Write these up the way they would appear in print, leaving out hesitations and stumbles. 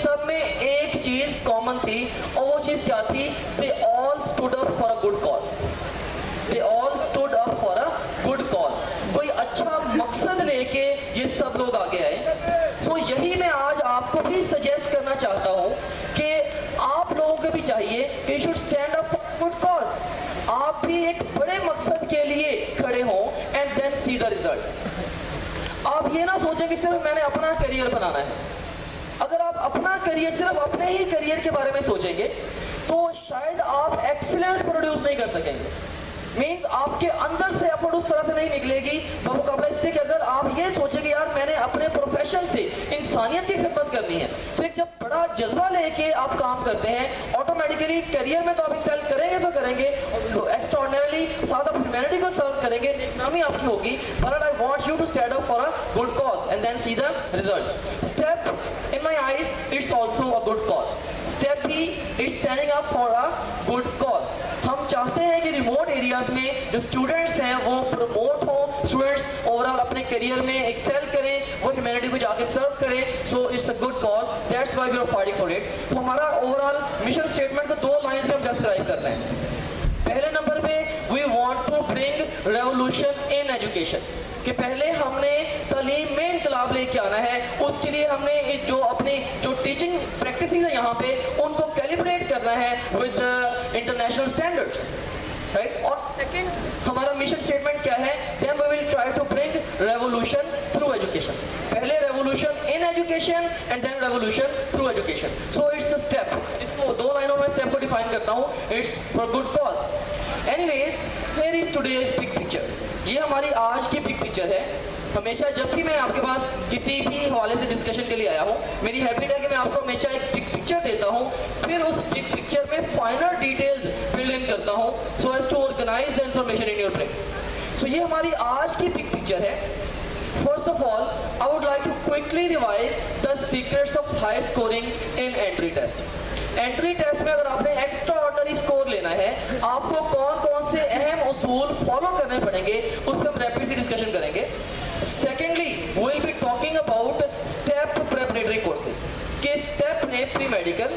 सब में एक चीज कॉमन थी, और वो चीज क्या थी? They all stood up for a good cause. They all stood up for a good cause. कोई अच्छा मकसद लेके ये सब लोग आगे आए। सो यही मैं आज आपको भी सजेस्ट करना चाहता हूँ कि आप लोगों को भी चाहिए कि should stand up for good cause. आप भी एक बड़े मकसद के लिए खड़े हों and then see the results. आप ये ना सोचें कि सिर्फ मैंने अपना करियर बनाना है। अगर आप अपना करियर, सिर्फ अपने ही करियर के बारे में सोचेंगे तो शायद आप एक्सीलेंस प्रोड्यूस नहीं कर सकेंगे। मीन्स आपके अंदर से एफर्ट उस तरह से नहीं निकलेगी बमुकाबला इससे कि अगर आप ये सोचेंगे यार मैंने अपने प्रोफेशन से इंसानियत की खिदमत करनी है, तो एक जब बड़ा जज्बा लेके आप काम करते हैं ऑटोमेटिकली करियर में तो आप एक्सेल करेंगे तो करेंगे, एक्स्ट्राऑर्डिनरीली साथ ऑफ ह्यूमैनिटी को सर्व करेंगे, नामी आपकी होगी। But I want you to stand up for a good cause and then see the results. STEP in my eyes it's also a good cause. STEP B it's standing up for a good cause. हम चाहते हैं कि remote areas में जो students हैं वो promote हो, students overall अपने करियर में एक्सेल करें, वो ह्यूमैनिटी को जाके सर्व करें। So it's a good cause, that's why we are fighting for it. तो हमारा ओवरऑल मिशन स्टेटमेंट को 2 लाइंस में हम डिस्क्राइब करते हैं। पहले नंबर पे we want to bring revolution in education, कि पहले हमने तालीम में इंकलाब लेके आना है। उसके लिए हमने जो अपनी जो टीचिंग प्रैक्टिसेस है यहाँ पे उनको कैलिब्रेट करना है विद इंटरनेशनल स्टैंडर्ड्स, राइट। और सेकंड हमारा मिशन स्टेटमेंट क्या है? Then we will try to bring revolution through education. पहले revolution in education and then revolution through education. So it's a step. इसको 2 लाइनों में स्टेप को डिफाइन करता हूँ। It's for good cause. Anyways, here is today's big picture. ये हमारी आज की बिग पिक्चर है। हमेशा जब भी मैं आपके पास किसी भी हवाले से डिस्कशन के लिए आया हूँ, मेरी हैबिट है कि मैं आपको हमेशा एक बिग पिक्चर देता हूँ, फिर उस बिग पिक्चर में फाइनल डिटेल्स फिल इन करता हूँ so as to organize the information in your brain. So ये हमारी आज की बिग पिक्चर है। First of all, I would like to quickly revise the secrets of high scoring in entry test. Entry test में अगर आपने extra ordinary score लेना है, आपको कौन कौन से अहम उसूल फॉलो करने पड़ेंगे, उस पर हम रैपिड सी डिस्कशन करेंगे। Secondly, we will be talking about STEP preparatory courses, के स्टेप ने pre medical,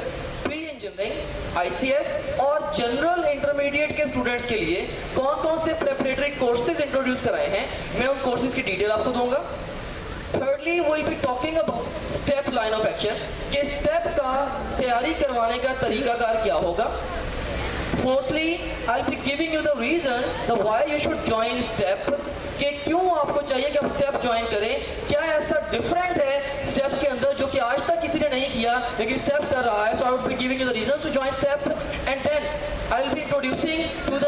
pre engineering, ICS और जनरल इंटरमीडिएट के स्टूडेंट्स के लिए कौन कौन से प्रेपरेटरी कोर्सेज इंट्रोड्यूस कराए हैं, मैं उन कोर्सेज की डिटेल आपको दूंगा। Thirdly, we will be talking about STEP line of action, के स्टेप का तैयारी करवाने का तरीकाकार क्या होगा। Fourthly, I will be giving you the reasons the why you should join STEP, कि क्यों आपको चाहिए कि आप स्टेप ज्वाइन करें, क्या ऐसा डिफरेंट है स्टेप के अंदर जो कि आज तक किसी ने नहीं किया लेकिन स्टेप कर रहा है। So I will be giving you the reasons to join step and then I will be introducing to the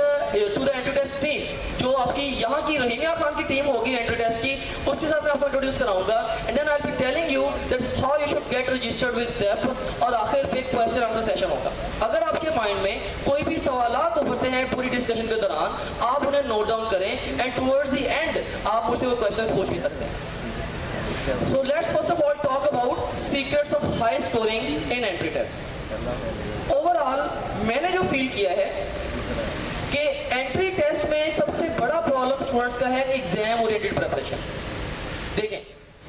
entry test team, जो आपकी यहाँ की रहीमिया खान की टीम होगी एंट्री टेस्ट की, उसके साथ मैं आपको इंट्रोड्यूस कराऊंगा। And then I will be telling you that how you should get registered with STEP, और आखिर पे एक क्वेश्चन आंसर सेशन होगा। अगर आपके माइंड में कोई भी सवालात उभरते हैं पूरी डिस्कशन के दौरान, आप उन्हें नोट डाउन करें एंड टुवर्ड्स द एंड आप मुझसे वो क्वेश्चंस पूछ भी सकते हैं। So let's first of all talk about secrets of high scoring in entry test. Overall मैंने जो फील किया है कि एंट्री टेस्ट में सबसे बड़ा प्रॉब्लम स्टूडेंट्स का है एग्जाम ओरिएंटेड प्रिपरेशन। देखें,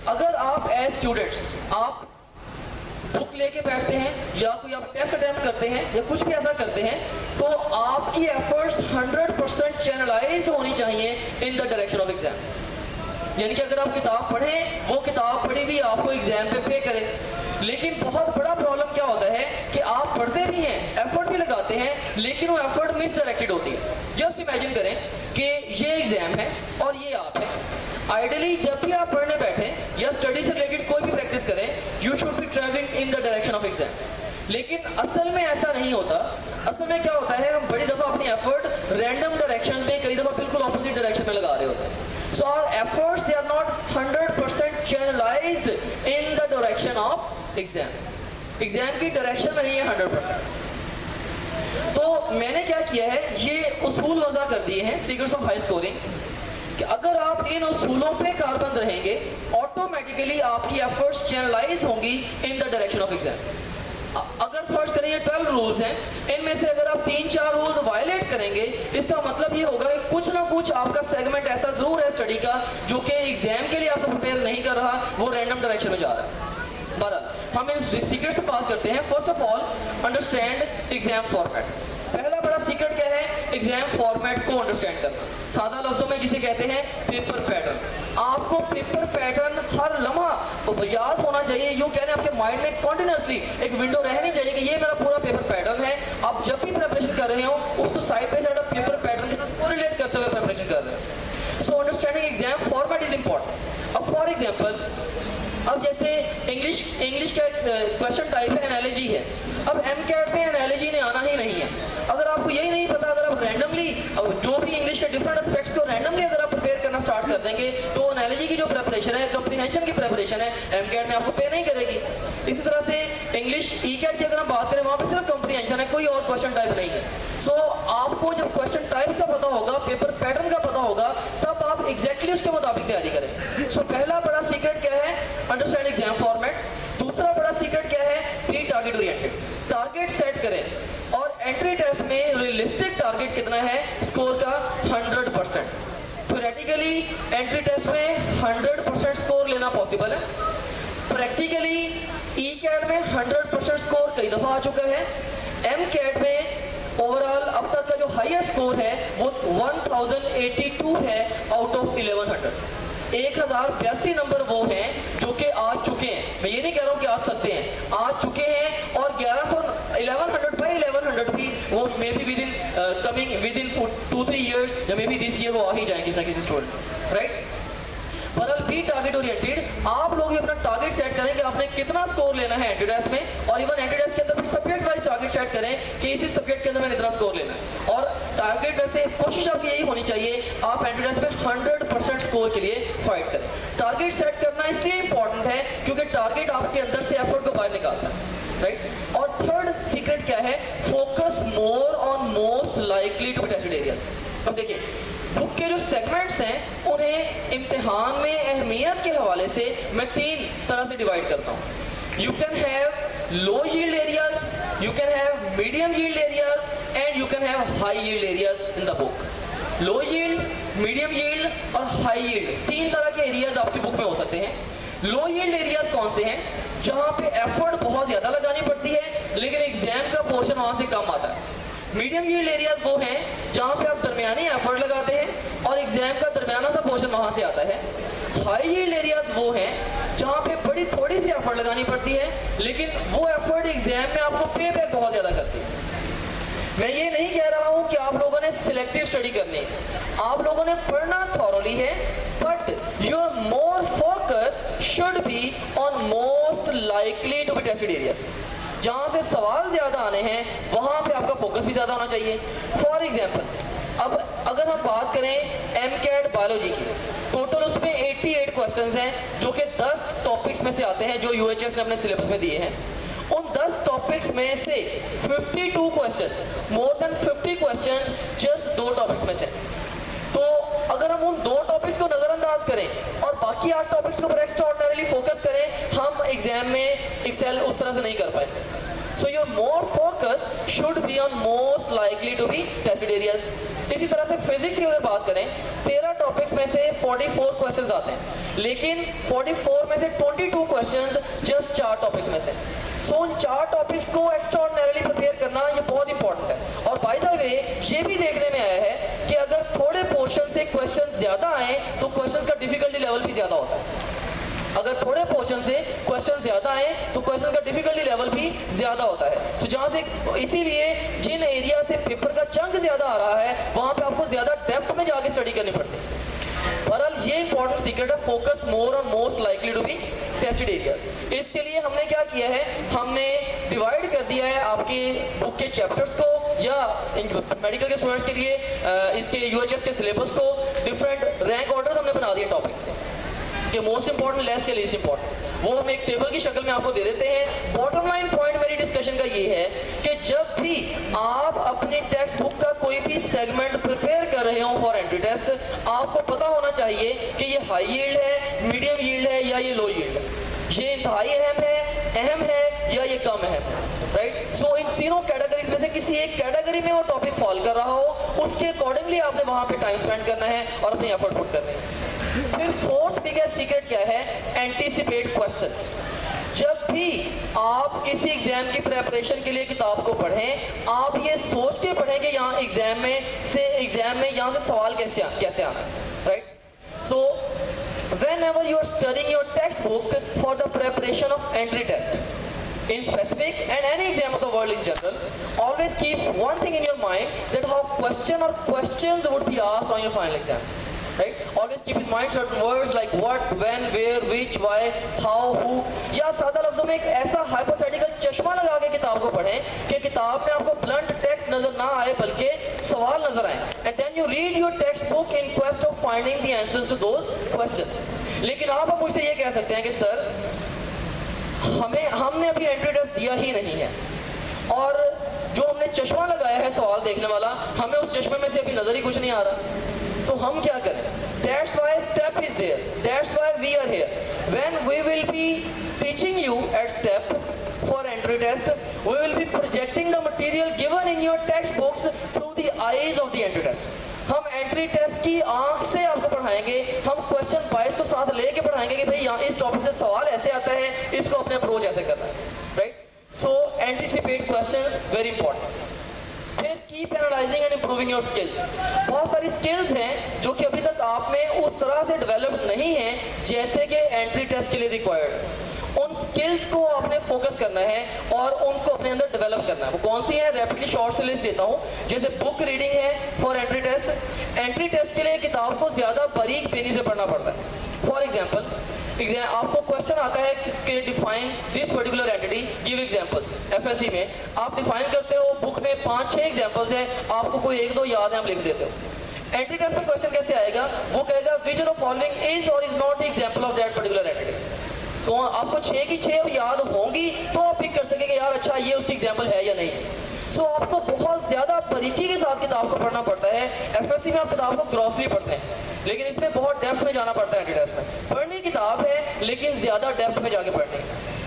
अगर आप एज स्टूडेंट्स आप बुक लेके बैठते हैं या कोई आप टेस्ट अटेम्प्ट करते हैं या कुछ भी ऐसा करते हैं, तो आपकी एफर्ट्स 100% चैनलाइज्ड होनी चाहिए in the direction of exam. यानी कि अगर आप किताब पढ़ें, वो किताब पढ़ी भी आपको एग्जाम पे पे करें। लेकिन बहुत बड़ा प्रॉब्लम क्या होता है कि आप पढ़ते भी हैं, एफर्ट भी लगाते हैं, लेकिन वो एफर्ट मिसडायरेक्टेड होती है। जस्ट इमेजिन करें कि ये एग्जाम है और ये आप है। आइडियली जब भी आप पढ़ने बैठे या स्टडी से रिलेटेड कोई भी प्रैक्टिस करें, you should be travelling in the direction of exam. लेकिन असल में ऐसा नहीं होता। असल में क्या होता है, हम बड़ी दफा अपनी एफर्ट रैंडम डायरेक्शन में, कई दफा बिल्कुल ऑपोजिट डायरेक्शन में लगा रहे होते हैं। So our efforts, they are not 100% channelized in the direction of exam. Exam की डायरेक्शन में नहीं है 100%। तो मैंने क्या किया है, ये उसूल वज़ा कर दिए हैं सीक्रेट्स ऑफ हाई स्कोरिंग, कि अगर आप इन उसूलों पे कारबंद रहेंगे, ऑटोमेटिकली आपकी एफर्ट्स चैनलाइज होंगी in the direction of exam. अगर फर्स्ट करें, ये 12 रूल्स हैं, इनमें से अगर आप 3-4 रूल्स वायलेट करेंगे, इसका मतलब ये होगा कि कुछ ना कुछ आपका सेगमेंट ऐसा जरूर है स्टडी का जो कि एग्जाम के लिए आपको प्रिपेयर नहीं कर रहा, वो रैंडम डायरेक्शन में जा रहा है। बहरहाल हम इन सीक्रेट से बात करते हैं। First of all understand exam format. पहला बड़ा सीक्रेट क्या है? एग्जाम फॉर्मेट को अंडरस्टैंड करना। सादा लफ्जों में जिसे कहते हैं पेपर पैटर्न। आपको पेपर पैटर्न हर लम्हा तो याद होना चाहिए। यूँ कह रहे हैं आपके माइंड में कॉन्टिन्यूसली एक विंडो रहनी चाहिए कि ये मेरा पूरा पेपर पैटर्न है। आप जब भी प्रिपरेशन कर रहे हो उसको साइड बाई साइड आप पेपर पैटर्न के साथ कोरिलेट करते हुए प्रिपरेशन कर रहे हो। So understanding exam format is important. अब फॉर एग्जाम्पल, अब जैसे इंग्लिश का क्वेश्चन टाइप है एनालॉजी है। अब एमकैट में एनालॉजी ने आना ही नहीं है। अगर आपको यही नहीं पता, अगर आप रैंडमली जो भी इंग्लिश के डिफरेंट एस्पेक्ट्स को रैंडमली अगर आप प्रिपेयर करना स्टार्ट कर देंगे तो एनालॉजी की जो प्रिपरेशन है, कम्प्रीहेंशन की प्रिपरेशन है, एमकैट में आपको पे नहीं करेगी। इसी तरह से इंग्लिश ईकैट की अगर हम बात करें, वहाँ पे सिर्फ कम्प्रीहेंशन है, कोई और क्वेश्चन टाइप नहीं है। सो आपको जब क्वेश्चन टाइप का पता होगा, पेपर पैटर्न का पता होगा, तब आप एग्जैक्टली उसके मुताबिक तैयारी करें। सो पहला बड़ा सीक्रेट क्या है? Understand exam format. दूसरा बड़ा सीक्रेट क्या है? Be target oriented. Target set करें और एंट्री टेस्ट में रियलिस्टिक टारगेट कितना है स्कोर का? 100%। थ्योरेटिकली एंट्री टेस्ट में 100% स्कोर लेना पॉसिबल है। प्रैक्टिकली ई कैट में 100% स्कोर कई दफा आ चुका है। एम कैट में ओवरऑल अब तक का जो हाईएस्ट स्कोर है वो 1082 है आउट ऑफ 1100। 1082 नंबर वो हैं जो कि आ चुके हैं। मैं ये नहीं कह रहा हूँ कि आ सकते हैं, आ चुके हैं। और 1100 बाई 1100 भी वो may be with in coming with in 2-3 years या मे बी दिस ईयर वो आ ही जाएंगे किसी ना किसी स्टूडेंट, राइट। बहरहाल बी टारगेट ओरिएंटेड। आप लोग अपना टारगेट सेट करें कि आपने कितना स्कोर लेना है एंट्री टेस्ट में, और इवन एंट्री टेस्ट के अंदर सब्जेक्ट वाइज टारगेट सेट करें कि इसी सब्जेक्ट के अंदर मैंने इतना स्कोर लेना है। और टारगेट वैसे कोशिश आपकी यही होनी चाहिए आप एंट्री टेस्ट में 100% स्कोर के लिए फाइट करें। टारगेट सेट करना इसलिए इंपॉर्टेंट है क्योंकि टारगेट आपके अंदर से एफर्ट को बाहर निकालता है, राइट। और थर्ड सीक्रेट क्या है? Focus more on most likely to be tested areas. अब देखिए, बुक के जो सेगमेंट्स हैं उन्हें इम्तिहान में अहमियत के हवाले से मैं 3 तरह से डिवाइड करता हूँ। You can have low yield areas, you can have medium yield areas and you can have high yield areas in the book. Low yield, medium yield और हाई यील्ड 3 तरह के एरियाज आपकी बुक में हो सकते हैं। लो यील्ड एरियाज कौन से हैं? जहाँ पे एफर्ट बहुत ज्यादा लगानी पड़ती है लेकिन एग्जाम का पोर्शन वहां से कम आता है। मीडियम यील्ड एरियाज वो हैं जहाँ पे आप दरमियानी एफर्ट लगाते हैं और एग्जाम का दरमियाना सा पोर्शन वहां से आता है। हाई यील्ड एरियाज वो हैं जहाँ पे बड़ी थोड़ी सी एफर्ट लगानी पड़ती है लेकिन वो एफर्ट एग्जाम में आपको पे बैक बहुत ज्यादा करती है। मैं ये नहीं कह रहा हूँ कि आप लोगों ने सिलेक्टिव स्टडी करनी है, आप लोगों ने पढ़ना थॉरोली है, but your more focus should be on most likely to be tested areas. जहाँ से सवाल ज्यादा आने हैं वहां पे आपका फोकस भी ज्यादा होना चाहिए। फॉर एग्जाम्पल, अब अगर हम बात करें एमकैट बायोलॉजी की, टोटल उसमें 88 क्वेश्चंस हैं जो कि 10 टॉपिक्स में से आते हैं जो यूएचएस ने अपने सिलेबस में दिए हैं। उन 10 टॉपिक्स में से 52 questions, more than 50 questions just 2 topics में से। तो अगर हम उन 2 टॉपिक्स को नजरअंदाज करें और बाकी 8 टॉपिक्स के ऊपर एक्स्ट्राऑर्डिनरीली फोकस करें, हम एग्जाम में एक्सेल उस तरह से नहीं कर पाए। So your more focus should be on most likely to be tested areas. इसी तरह से फिजिक्स की अगर बात करें, 13 टॉपिक्स में से 44 क्वेश्चंस आते हैं, लेकिन 44 में से 22 क्वेश्चंस जस्ट 4 टॉपिक्स में से। सो उन 4 टॉपिक्स को एक्स्ट्राऑर्डिनरीली प्रिपेयर करना ये बहुत इंपॉर्टेंट है। और बाय द वे ये भी देखने में आया है कि अगर थोड़े पोर्शन से क्वेश्चन ज्यादा आए तो क्वेश्चन का डिफिकल्टी लेवल भी ज्यादा होता है। अगर थोड़े पोर्शन से क्वेश्चन ज्यादा आए तो क्वेश्चन का डिफिकल्टी लेवल भी ज्यादा होता है। तो जहां से इसीलिए जिन एरिया से पेपर का चंक ज्यादा आ रहा है वहां पे आपको ज्यादा डेप्थ में जाके स्टडी करनी पड़ती है। बहरहाल ये इंपॉर्टेंट सीक्रेट है, focus more on most likely to be tested areas. इसके लिए हमने क्या किया है, हमने डिवाइड कर दिया है आपकी बुक के चैप्टर्स को, या मेडिकल के स्टूडेंट्स के लिए इसके यूएचएस के सिलेबस को डिफरेंट रैंक ऑर्डर हमने बना दिए टॉपिक्स के, मोस्ट इंपॉर्टेंट, लेस या लीस्ट इंपॉर्टेंट, वो हम एक टेबल की शक्ल में आपको दे देते हैं। बॉटम लाइन पॉइंट मेरी डिस्कशन का ये है कि जब भी आप अपनी टेक्स्ट बुक का कोई भी सेगमेंट प्रिपेयर कर रहे हो फॉर एंट्री टेस्ट, आपको पता होना चाहिए कि ये हाई यील्ड है, मीडियम यील्ड है या ये लो यील्ड है, ये इंतहाई अहम है या ये कम अहम है, राइट। सो इन तीनों कैटेगरीज में से किसी एक कैटेगरी में वो टॉपिक फॉल कर रहा हो, उसके अकॉर्डिंगली आपने वहां पे टाइम स्पेंड करना है और अपनी एफर्ट पुट करनी है। फिर फोर्थ बिगेस्ट सीक्रेट क्या है, एंटीसिपेट क्वेश्चंस। जब भी आप किसी एग्जाम की प्रेपरेशन के लिए किताब को पढ़ें, आप ये सोच के पढ़ें कि यहाँ एग्जाम में यहाँ से सवाल कैसे आना है, right. So whenever you are studying your textbook for the preparation of entry test in specific and any exam of the world in general, always keep one thing in your mind, that how questions would be asked on your final exam, right? Always keep in mind certain words like what, when, where, which, why, how, who, या सादा लफ्जों में एक ऐसा hypothetical चश्मा लगा के किताब को पढ़ें कि किताब में आपको blunt text नजर ना आए बल्कि सवाल नजर आए, and then you read your textbook in quest of finding the answers to those questions. लेकिन आप अब मुझसे ये कह सकते हैं कि सर हमने अभी एंट्री टेस्ट दिया ही नहीं है और जो हमने चश्मा लगाया है सवाल देखने वाला, हमें उस चश्मे में से अभी नजर ही कुछ नहीं आ रहा। सो हम क्या करें? That's why STEP is there. That's why we are here. When we will be teaching you at STEP for entry test, we will be projecting the material given in your textbooks through the eyes of the entry test. हम entry test की आंख से आपको पढ़ाएंगे, हम question 22 को साथ लेके पढ़ाएंगे कि भाई यहाँ इस टॉपिक से सवाल ऐसे आता है, इसको अपने अप्रोच ऐसे करना है, राइट। सो एंटिसिपेट क्वेश्चंस, वेरी इंपॉर्टेंट। फिर keep analysing and improving your skills. बहुत सारी स्किल्स हैं जो कि अभी तक आप में उस तरह से डेवलप नहीं है जैसे कि एंट्री टेस्ट के लिए रिक्वायर्ड। उन स्किल्स को आपने फोकस करना है और उनको अपने अंदर डेवलप करना है। वो कौन सी है? रैपिडली शॉर्ट से लिस्ट देता हूँ। जैसे बुक रीडिंग है for entry test. Entry test के लिए किताब को ज्यादा बारीक बेनी से पढ़ना पड़ता है। फॉर एग्जाम्पल, आपको क्वेश्चन आता है किसके define this particular entity, give examples. FSc में आप डिफाइन करते हो, बुक में 5-6 एग्जांपल्स हैं, आपको कोई 1-2 याद है, आप लिख देते हो। एंट्री टेस्ट में क्वेश्चन कैसे आएगा? वो कहेगा which of the following is और is not the example of that particular entity. तो आपको 6 की 6 याद होंगी तो आप पिक कर सकेंगे यार अच्छा ये उसकी एग्जांपल है या नहीं। सो आपको बहुत ज्यादा बारीकी के साथ किताब को पढ़ना पड़ता है। एफएससी में आप किताब को ग्रॉसली पढ़ते हैं, लेकिन इसमें बहुत डेप्थ में जाना पड़ता है। एंट्री टेस्ट में पढ़नी किताब है लेकिन ज्यादा डेप्थ में जाके पढ़नी है।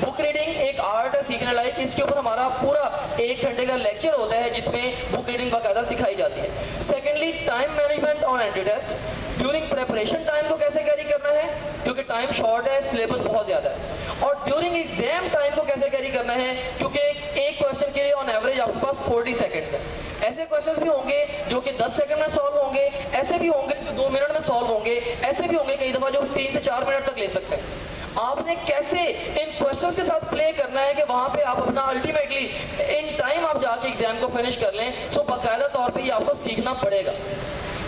बुक रीडिंग एक आर्ट है सीखने लायक। इसके ऊपर हमारा पूरा 1 घंटे का लेक्चर होता है जिसमें बुक रीडिंग बाकायदा सिखाई जाती है। Secondly, time management on entry test. During preparation time को कैसे कैरी करना है, क्योंकि टाइम शॉर्ट है, सिलेबस बहुत ज्यादा है। और ड्यूरिंग एग्जाम टाइम को कैसे कैरी करना है, क्योंकि एक क्वेश्चन के लिए ऑन एवरेज आपके पास 40 सेकंड्स है। ऐसे क्वेश्चंस भी होंगे जो कि 10 सेकंड में सॉल्व होंगे, ऐसे भी होंगे जो 2 मिनट में सॉल्व होंगे, ऐसे भी होंगे कई दफा जो 3 से 4 मिनट तक ले सकते हैं। आपने कैसे इन क्वेश्चंस के साथ प्ले करना है कि वहां पे आप अपना अल्टीमेटली इन टाइम आप जाके एग्जाम को फिनिश कर लें। सो बाकायदा तौर पे ये आपको सीखना पड़ेगा।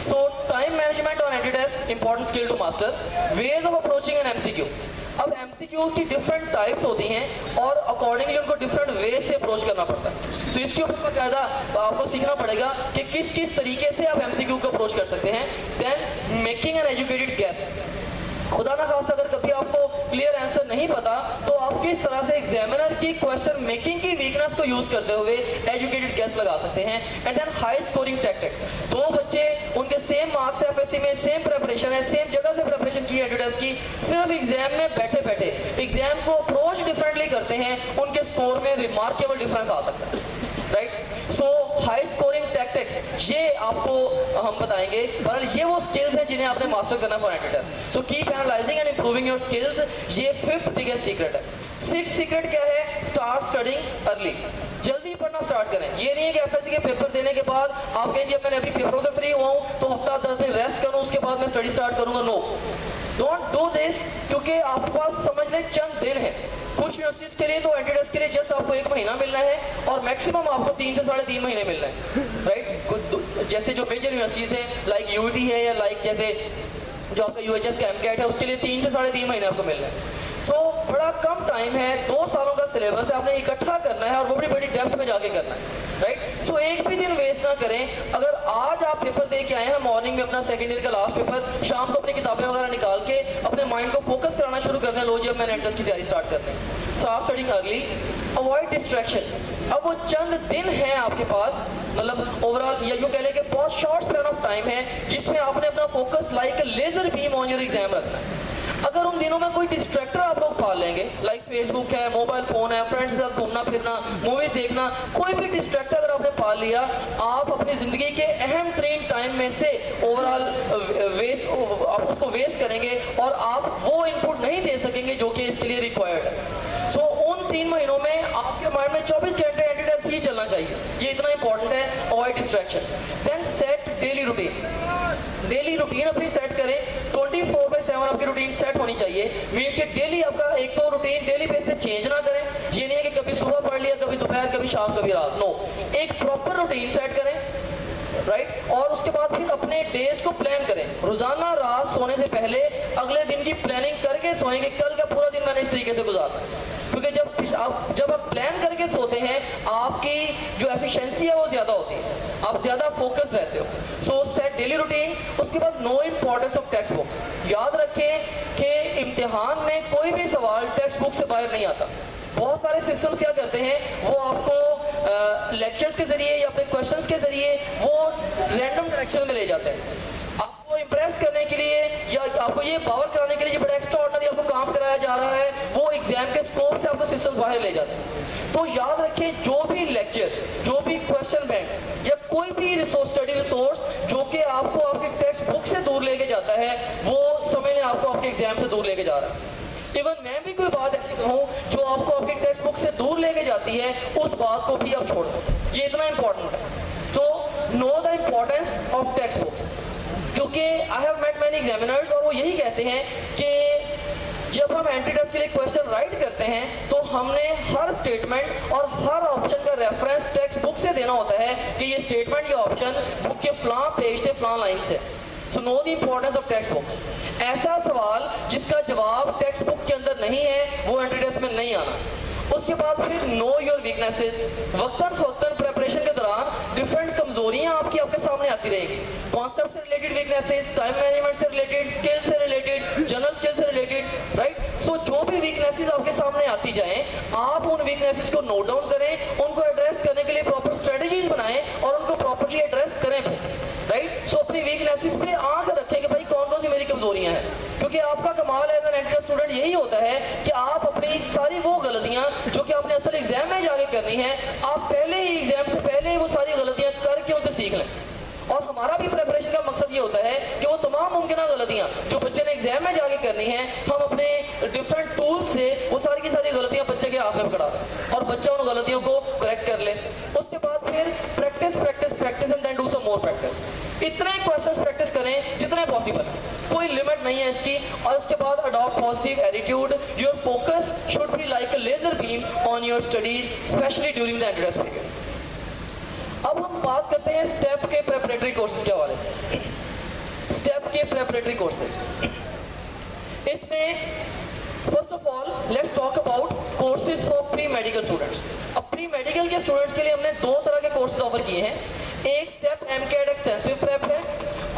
So time management on entry test, important skill to master. Ways of approaching an MCQ. अब एमसीक्यू की डिफरेंट टाइप्स होती हैं और अकॉर्डिंगली उनको डिफरेंट वेज से अप्रोच करना पड़ता है। तो इसके ऊपर बाकायदा आपको सीखना पड़ेगा कि किस किस तरीके से आप एमसीक्यू को अप्रोच कर सकते हैं। Then making an educated guess. खुदा ना खास्ता अगर कभी आपको क्लियर आंसर नहीं पता तो आप किस तरह से एग्जामिनर की क्वेश्चन मेकिंग की वीकनेस को यूज करते हुए एजुकेटेड गेस लगा सकते हैं। And then high scoring tactics. 2 बच्चे उनके सेम मार्क्स है, एफएससी में सेम प्रिपरेशन है, सेम जगह से प्रिपरेशन की एंट्री टेस्ट की, सिर्फ एग्जाम में बैठे बैठे एग्जाम को अप्रोच डिफरेंटली करते हैं, उनके स्कोर में रिमार्केबल डिफरेंस आ सकता है, राइट। सो हाई स्कोरिंग टैक्टिक्स ये आपको हम बताएंगे, पर ये वो स्किल्स हैं जिन्हें आपने मास्टर करना for entry test. So keep analysing and improving your skills, ये 5th बिगेस्ट सीक्रेट है। 6th सीक्रेट क्या है? Start studying early. जल्दी पढ़ना स्टार्ट करें। ये नहीं है कि एफएससी के पेपर देने के बाद आप कहें जब मैंने अभी पेपरों से फ्री हुआ हूँ तो हफ्ता 10 दिन रेस्ट करूँ उसके बाद मैं स्टडी स्टार्ट करूंगा। नो, डोंट डू दिस, क्योंकि आपके पास समझ लें चंद दिन है। कुछ यूनिवर्सिटीज के लिए तो एंट्री टेस्ट के लिए जस्ट आपको 1 महीना मिलना है और मैक्सिमम आपको 3 से 3.5 महीने मिलना है, राइट। जैसे जो मेजर यूनिवर्सिटीज है लाइक यूटी है या लाइक जैसे जो आपका यूएचएस का एमकेट है उसके लिए 3 से 3.5 महीने आपको मिलना है। सो बड़ा कम टाइम है, 2 सालों का सिलेबस है, आपने इकट्ठा करना है और वो बड़ी डेप्थ में जाके करना है, राइट। सो एक भी दिन वेस्ट ना करें। अगर आज आप पेपर दे के आए हैं मॉर्निंग में अपना सेकेंड ईयर का लास्ट पेपर, शाम को अपनी किताबें वगैरह निकाल के अपने माइंड को फोकस कराना शुरू कर दें। लो जी अब मैंने एंट्रेंस की तैयारी स्टार्ट करते हैं। Start studying early, avoid distractions. अब वो चंद दिन है आपके पास, मतलब ओवरऑल या यूं कह लें कि बहुत शॉर्ट स्पैन ऑफ टाइम है जिसमें आपने अपना focus like laser beam on your exam रखना है। अगर उन दिनों में कोई डिस्ट्रैक्टर आप लोग पाल लेंगे, लाइक फेसबुक है, मोबाइल फोन है, फ्रेंड्स के साथ घूमना फिरना, मूवीज देखना, कोई भी डिस्ट्रैक्टर अगर आपने पाल लिया, आप अपनी जिंदगी के अहम तरीन टाइम में से ओवरऑल वेस्ट, आप उसको वेस्ट वेस्ट करेंगे और आप वो इनपुट नहीं दे सकेंगे जो कि इसके लिए रिक्वायर्ड है। सो उन 3 महीनों में आपके माइंड में 24 घंटे एंटी टेस्ट ही चलना चाहिए, ये इतना इंपॉर्टेंट है। Avoid distraction. Then set daily routine. Daily routine अपनी सेट करें, 24/7 आपकी रूटीन सेट होनी चाहिए। मीन्स कि डेली आपका एक तो रूटीन डेली बेस पे चेंज ना करें। ये नहीं है कि कभी सुबह पढ़ लिया, कभी दोपहर, कभी शाम, कभी रात। नो, एक प्रॉपर रूटीन सेट करें, राइट। और उसके बाद फिर अपने डेज को प्लान करें। रोजाना रात सोने से पहले अगले दिन की प्लानिंग करके सोएंगे, कल का पूरा दिन मैंने इस तरीके से गुजारना। क्योंकि जब आप प्लान करके सोते हैं, आपकी जो एफिशिएंसी है वो ज्यादा होती है, आप ज्यादा फोकस रहते हो। So set daily routine. उसके बाद no importance of text books. याद रखें कि इम्तिहान में कोई भी सवाल टेक्स्ट बुक से बाहर नहीं आता। बहुत सारे सिस्टम्स क्या करते हैं, वो आपको लेक्चर्स के जरिए या अपने क्वेश्चंस के जरिए वो रैंडम डायरेक्शन में ले जाते हैं। आपको इम्प्रेस करने के लिए या आपको ये पावर कराने के लिए बड़ा एक्स्ट्रा ऑर्डिनरी आपको काम कराया जा रहा है, वो एग्जाम के स्कोप से आपको सिस्टम बाहर ले जाते हैं। तो याद रखें, जो भी लेक्चर, जो भी क्वेश्चन बैंक या कोई भी रिसोर्स, स्टडी रिसोर्स जो कि आपको आपके टेक्स्ट बुक से दूर लेके जाता है, वो समझ लें आपको आपके एग्जाम से दूर लेके जा रहा है। इवन मैं भी कोई बात ऐसी कहूँ जो आपको आपकी टेक्स्ट बुक से दूर लेके जाती है, उस बात को भी आप छोड़ दो। ये इतना इंपॉर्टेंट है। So know the importance of text books. क्योंकि I have met many examiners और वो यही कहते हैं कि जब हम एंट्री टेस्ट के लिए क्वेश्चन राइट करते हैं तो हमने हर स्टेटमेंट और हर ऑप्शन का रेफरेंस टेक्स्ट बुक से देना होता है कि ये स्टेटमेंट या ऑप्शन बुक के फलां पेज से फलां लाइन से। सो know the importance of text books. ऐसा सवाल जिसका जवाब टेक्स्ट बुक के अंदर नहीं है, वो एंट्री टेस्ट में नहीं आना। उसके बाद फिर नो योर वीकनेसेस। वक्तन फवक्तन प्रेपरेशन के दौरान डिफरेंट कमजोरियां आपके सामने आती रहेगी। कॉन्सेप्ट से रिलेटेड वीकनेसेस, टाइम मैनेजमेंट से रिलेटेड, स्किल से रिलेटेड, जनरल स्किल से रिलेटेड, राइट। सो जो भी वीकनेसेस आपके सामने आती जाएं, आप उन वीकनेसेस को नोट डाउन करें, उनको एड्रेस करने के लिए प्रॉपर स्ट्रेटजीज बनाएं और उनको प्रॉपर्ली एड्रेस करें, राइट। सो अपनी वीकनेसेस पे आंख रखें कि भाई कौन कौन सी मेरी कमजोरियां हैं। क्योंकि आपका कमाल एज एन एंट्री स्टूडेंट यही होता है कि आप अपनी सारी वो गलतियां जो कि आपने असल एग्जाम में जाके करनी है, आप पहले ही एग्जाम से पहले ही वो सारी गलतियां करके उनसे सीख लें। और हमारा भी प्रिपरेशन का मकसद ये होता है कि वो तमाम मुमकिन गलतियां जो बच्चे ने एग्जाम में जाके करनी है, हम अपने डिफरेंट टूल्स से वो सारी की सारी गलतियां बच्चे के हाथ में पकड़ा दें और बच्चा उन गलतियों को करेक्ट कर ले। उसके बाद फिर practice practice practice and then do some more practice. इतने क्वेश्चंस प्रैक्टिस करें जितने पॉसिबल, कोई लिमिट नहीं है इसकी। और उसके बाद adopt positive attitude. Your focus should be like a laser beam on your studies, specially during the entry test period. अब हम बात करते हैं स्टेप के प्रेपरेटरी कोर्सेज के हवाले से। स्टेप के प्रेपरेटरी कोर्सेज, इसमें first of all let's talk about courses for pre medical students. अब प्री मेडिकल के स्टूडेंट्स के लिए हमने 2 तरह के कोर्सेज ऑफर किए हैं। एक स्टेप एमकेट एक्सटेंसिव प्रेप है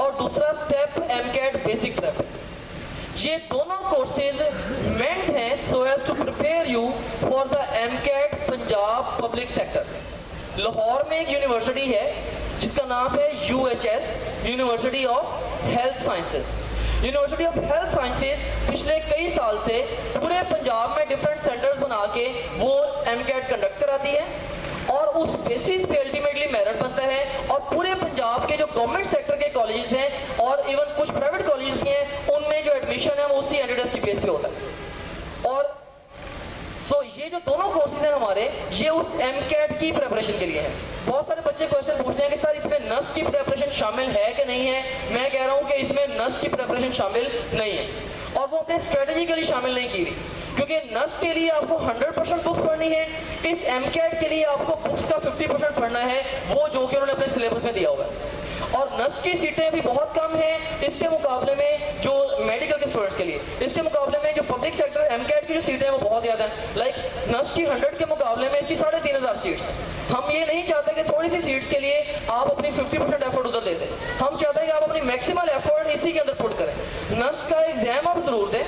और दूसरा स्टेप एमकेट बेसिक प्रेप है। ये दोनों कोर्सेज मेंट हैं so as to prepare you for the MCAT Punjab public sector. Lahore में एक यूनिवर्सिटी है जिसका नाम है UHS, university of health sciences. University of health sciences पिछले कई साल से पूरे पंजाब में डिफरेंट सेंटर्स बना के वो एमकेट कंडक्ट कराती है और उस बेसिस पे अल्टीमेटली मेरिट बनता है। और पूरे पंजाब के जो गवर्नमेंट सेक्टर के कॉलेजेस हैं और इवन कुछ प्राइवेट कॉलेजेस भी हैं, उनमें जो एडमिशन है वो उसी एंट्री टेस्ट की बेस पे होता है। और सो ये जो दोनों कोर्सेज हैं हमारे, ये उस एमकेट की प्रिपरेशन के लिए है। बहुत सारे बच्चे क्वेश्चन पूछते हैं कि सर इसमें नस की प्रिपरेशन शामिल है कि नहीं है। मैं कह रहा हूं कि इसमें नस की प्रिपरेशन शामिल नहीं है और वो अपने स्ट्रेटेजी के लिए शामिल नहीं की हुई, क्योंकि नस के लिए आपको 100% बुक्स पढ़नी है। इस एमकेट के लिए आपको बुक्स का 50% पढ़ना है, वो जो कि उन्होंने अपने सिलेबस में दिया हुआ है। और नस की सीटें भी बहुत कम हैं इसके मुकाबले में जो मेडिकल के स्टूडेंट्स के लिए, इसके मुकाबले में जो पब्लिक सेक्टर एमकेट की जो सीटें हैं वो बहुत ज़्यादा हैं। लाइक नस की 100 के मुकाबले में इसकी 3500 सीट्स। हम ये नहीं चाहते कि थोड़ी सी सीट्स के लिए आप अपनी 50% एफर्ट उधर दे दें। हम चाहते हैं कि आप अपनी मैक्सिमल एफर्ट इसी के अंदर पुट करें। नस का एग्जाम आप जरूर दें,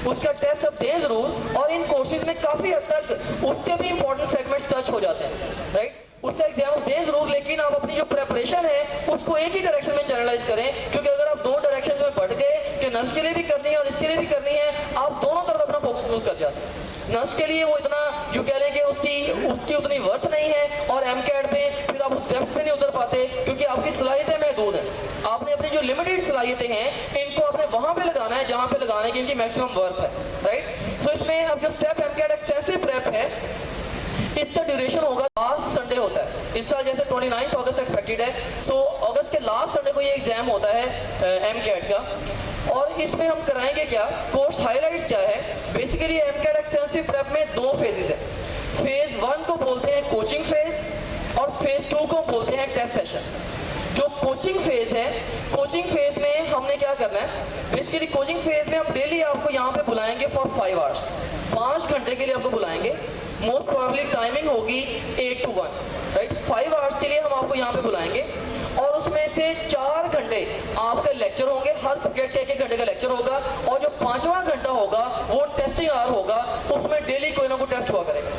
उसका टेस्ट आप दें जरूर, और इन कोर्सेज में काफ़ी हद तक उसके भी इंपॉर्टेंट सेगमेंट्स टच हो जाते हैं, राइट। उसका एग्जाम दें जरूर, लेकिन आप अपनी जो प्रेपरेशन है उसको एक ही डायरेक्शन में चैनलाइज करें। क्योंकि अगर आप 2 डायरेक्शन में बढ़ गए कि नस के लिए भी करनी है और इसके लिए भी करनी है, आप दोनों तरफ अपना फोकस लूज कर जाते हैं। नस के लिए वो इतना जो कह लें कि उसकी उतनी वर्थ नहीं है, और एमकेट पे फिर आप उस डेप्थ पे इसलिए नहीं उतर पाते क्योंकि आपकी सलाहियतें महदूद हैं। आपने अपनी जो लिमिटेड सलाहियतें हैं इनको आपने वहां पे लगाना है जहां पे लगाने की इनकी मैक्सिमम वर्थ है, राइट। सो इसमें अब जो स्टेप MCAT एक्सटेंसिव प्रेप है इसका ड्यूरेशन होगा लास्ट संडे होता है। इस साल जैसे 29 अगस्त एक्सपेक्टेड है, सो अगस्त के लास्ट संडे को ये एग्जाम होता है MCAT का। और इसमें हम कराएंगे क्या, कोर्स हाइलाइट्स क्या है। बेसिकली MCAT एक्सटेंसिव प्रेप में 2 फेजेस है। फेज 1 को बोलते हैं कोचिंग फेज और फेज 2 को बोलते हैं टेस्ट सेशन। जो कोचिंग फेज है, कोचिंग फेज में हमने क्या करना है, बेसिकली कोचिंग फेज में हम डेली आपको यहाँ पे बुलाएंगे फॉर 5 आवर्स, 5 घंटे के लिए आपको बुलाएंगे। मोस्ट प्रोबेबली टाइमिंग होगी 8 to 1, राइट। 5 आवर्स के लिए हम आपको यहाँ पे बुलाएंगे और उसमें से 4 घंटे आपके लेक्चर होंगे, हर सब्जेक्ट के 1 घंटे का लेक्चर होगा। और जो 5वां घंटा होगा वो टेस्टिंग आवर होगा, उसमें डेली कोई ना कोई टेस्ट हुआ करेगा।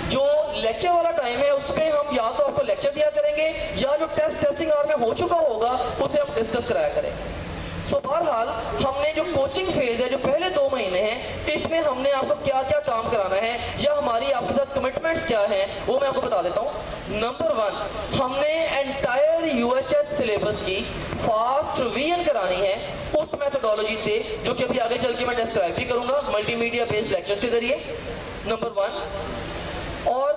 जो लेक्चर वाला टाइम है उसमें हम या तो आपको लेक्चर दिया करेंगे या जो टेस्टिंग आवर में हो चुका होगा उसे हम डिस्कस कराया करेंगे। सो बहरहाल हमने जो कोचिंग फेज है, जो पहले 2 महीने हैं, इसमें हमने आपको क्या क्या काम कराना है या हमारी आपके साथ कमिटमेंट्स क्या हैं वो मैं आपको बता देता हूँ। नंबर 1, हमने एंटायर UHS सिलेबस की फास्ट रिवीजन करानी है उस मेथोडोलॉजी से जो कि अभी आगे चल के मैं डिस्क्राइब भी करूंगा मल्टीमीडिया बेस्ड लेक्चर्स के जरिए, नंबर 1। और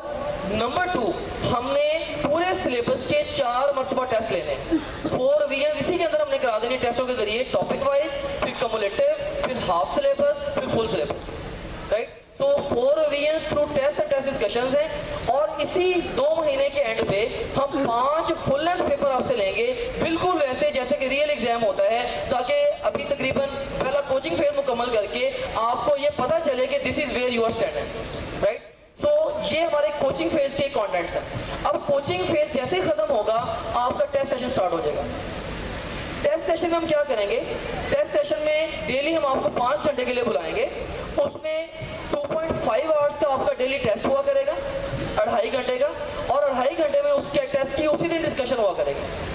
नंबर 2, हमने पूरे सिलेबस के 4 मरतबा टेस्ट लेने, 4 रिवीजन इसी के अंदर हमने करा देनी टेस्टों के जरिए, टॉपिक वाइज, फिर कम्युलेटिव, फिर हाफ सिलेबस, फिर full syllabus, right. So 4 revision through test and test discussions हैं। और इसी 2 महीने के एंड पे हम 5 फुल लेंथ पेपर आपसे लेंगे, बिल्कुल वैसे जैसे कि रियल एग्जाम होता है, ताकि अभी तकरीबन पहला कोचिंग फेज मुकम्मल करके आपको ये पता चले कि this is where you are standing, right. So ये हमारे कोचिंग फेज के कंटेंट्स हैं। अब कोचिंग फेज जैसे ही खत्म होगा आपका टेस्ट सेशन स्टार्ट हो जाएगा। टेस्ट सेशन में हम क्या करेंगे, टेस्ट सेशन में डेली हम आपको 5 घंटे के लिए बुलाएंगे, उसमें 2.5 आवर्स का आपका डेली टेस्ट हुआ करेगा, 2.5 घंटे का, और 2.5 घंटे में उसके टेस्ट की उसी दिन डिस्कशन हुआ करेगा।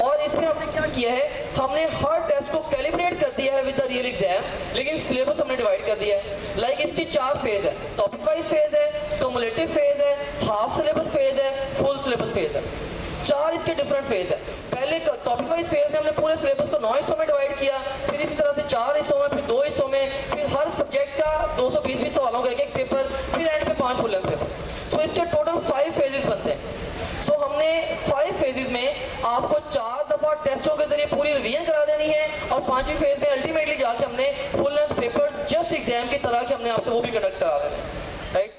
और इसमें हमने क्या किया है, हमने हर टेस्ट को कैलिब्रेट कर दिया है विद द रियल एग्जाम, लेकिन सिलेबस हमने डिवाइड कर दिया है। लाइक इसकी 4 फेज है, टॉपिक वाइज फेज है, कम्युलेटिव फेज है, हाफ सिलेबस फेज है, फुल सिलेबस फेज है। 4 इसके डिफरेंट फेज है। पहले टॉपिक वाइज फेज में हमने पूरे सिलेबस को 9 हिस्सों में डिवाइड किया, फिर इसी तरह से 4 हिस्सों में, फिर 2 हिस्सों में, फिर हर सब्जेक्ट का 220 सवालों का एक पेपर, फिर एंड पे 5 फुल लेंथ पेपर। सो इसके टोटल 5 फेजेस बनते हैं। सो हमने 5 फेजेस में आपको 4 दफा टेस्टों के जरिए पूरी रिवीजन करा देनी है, और 5वीं फेज में अल्टीमेटली जाके हमने full length papers just exam की तरह के हमने आपसे वो भी कंडक्ट करा देना, राइट।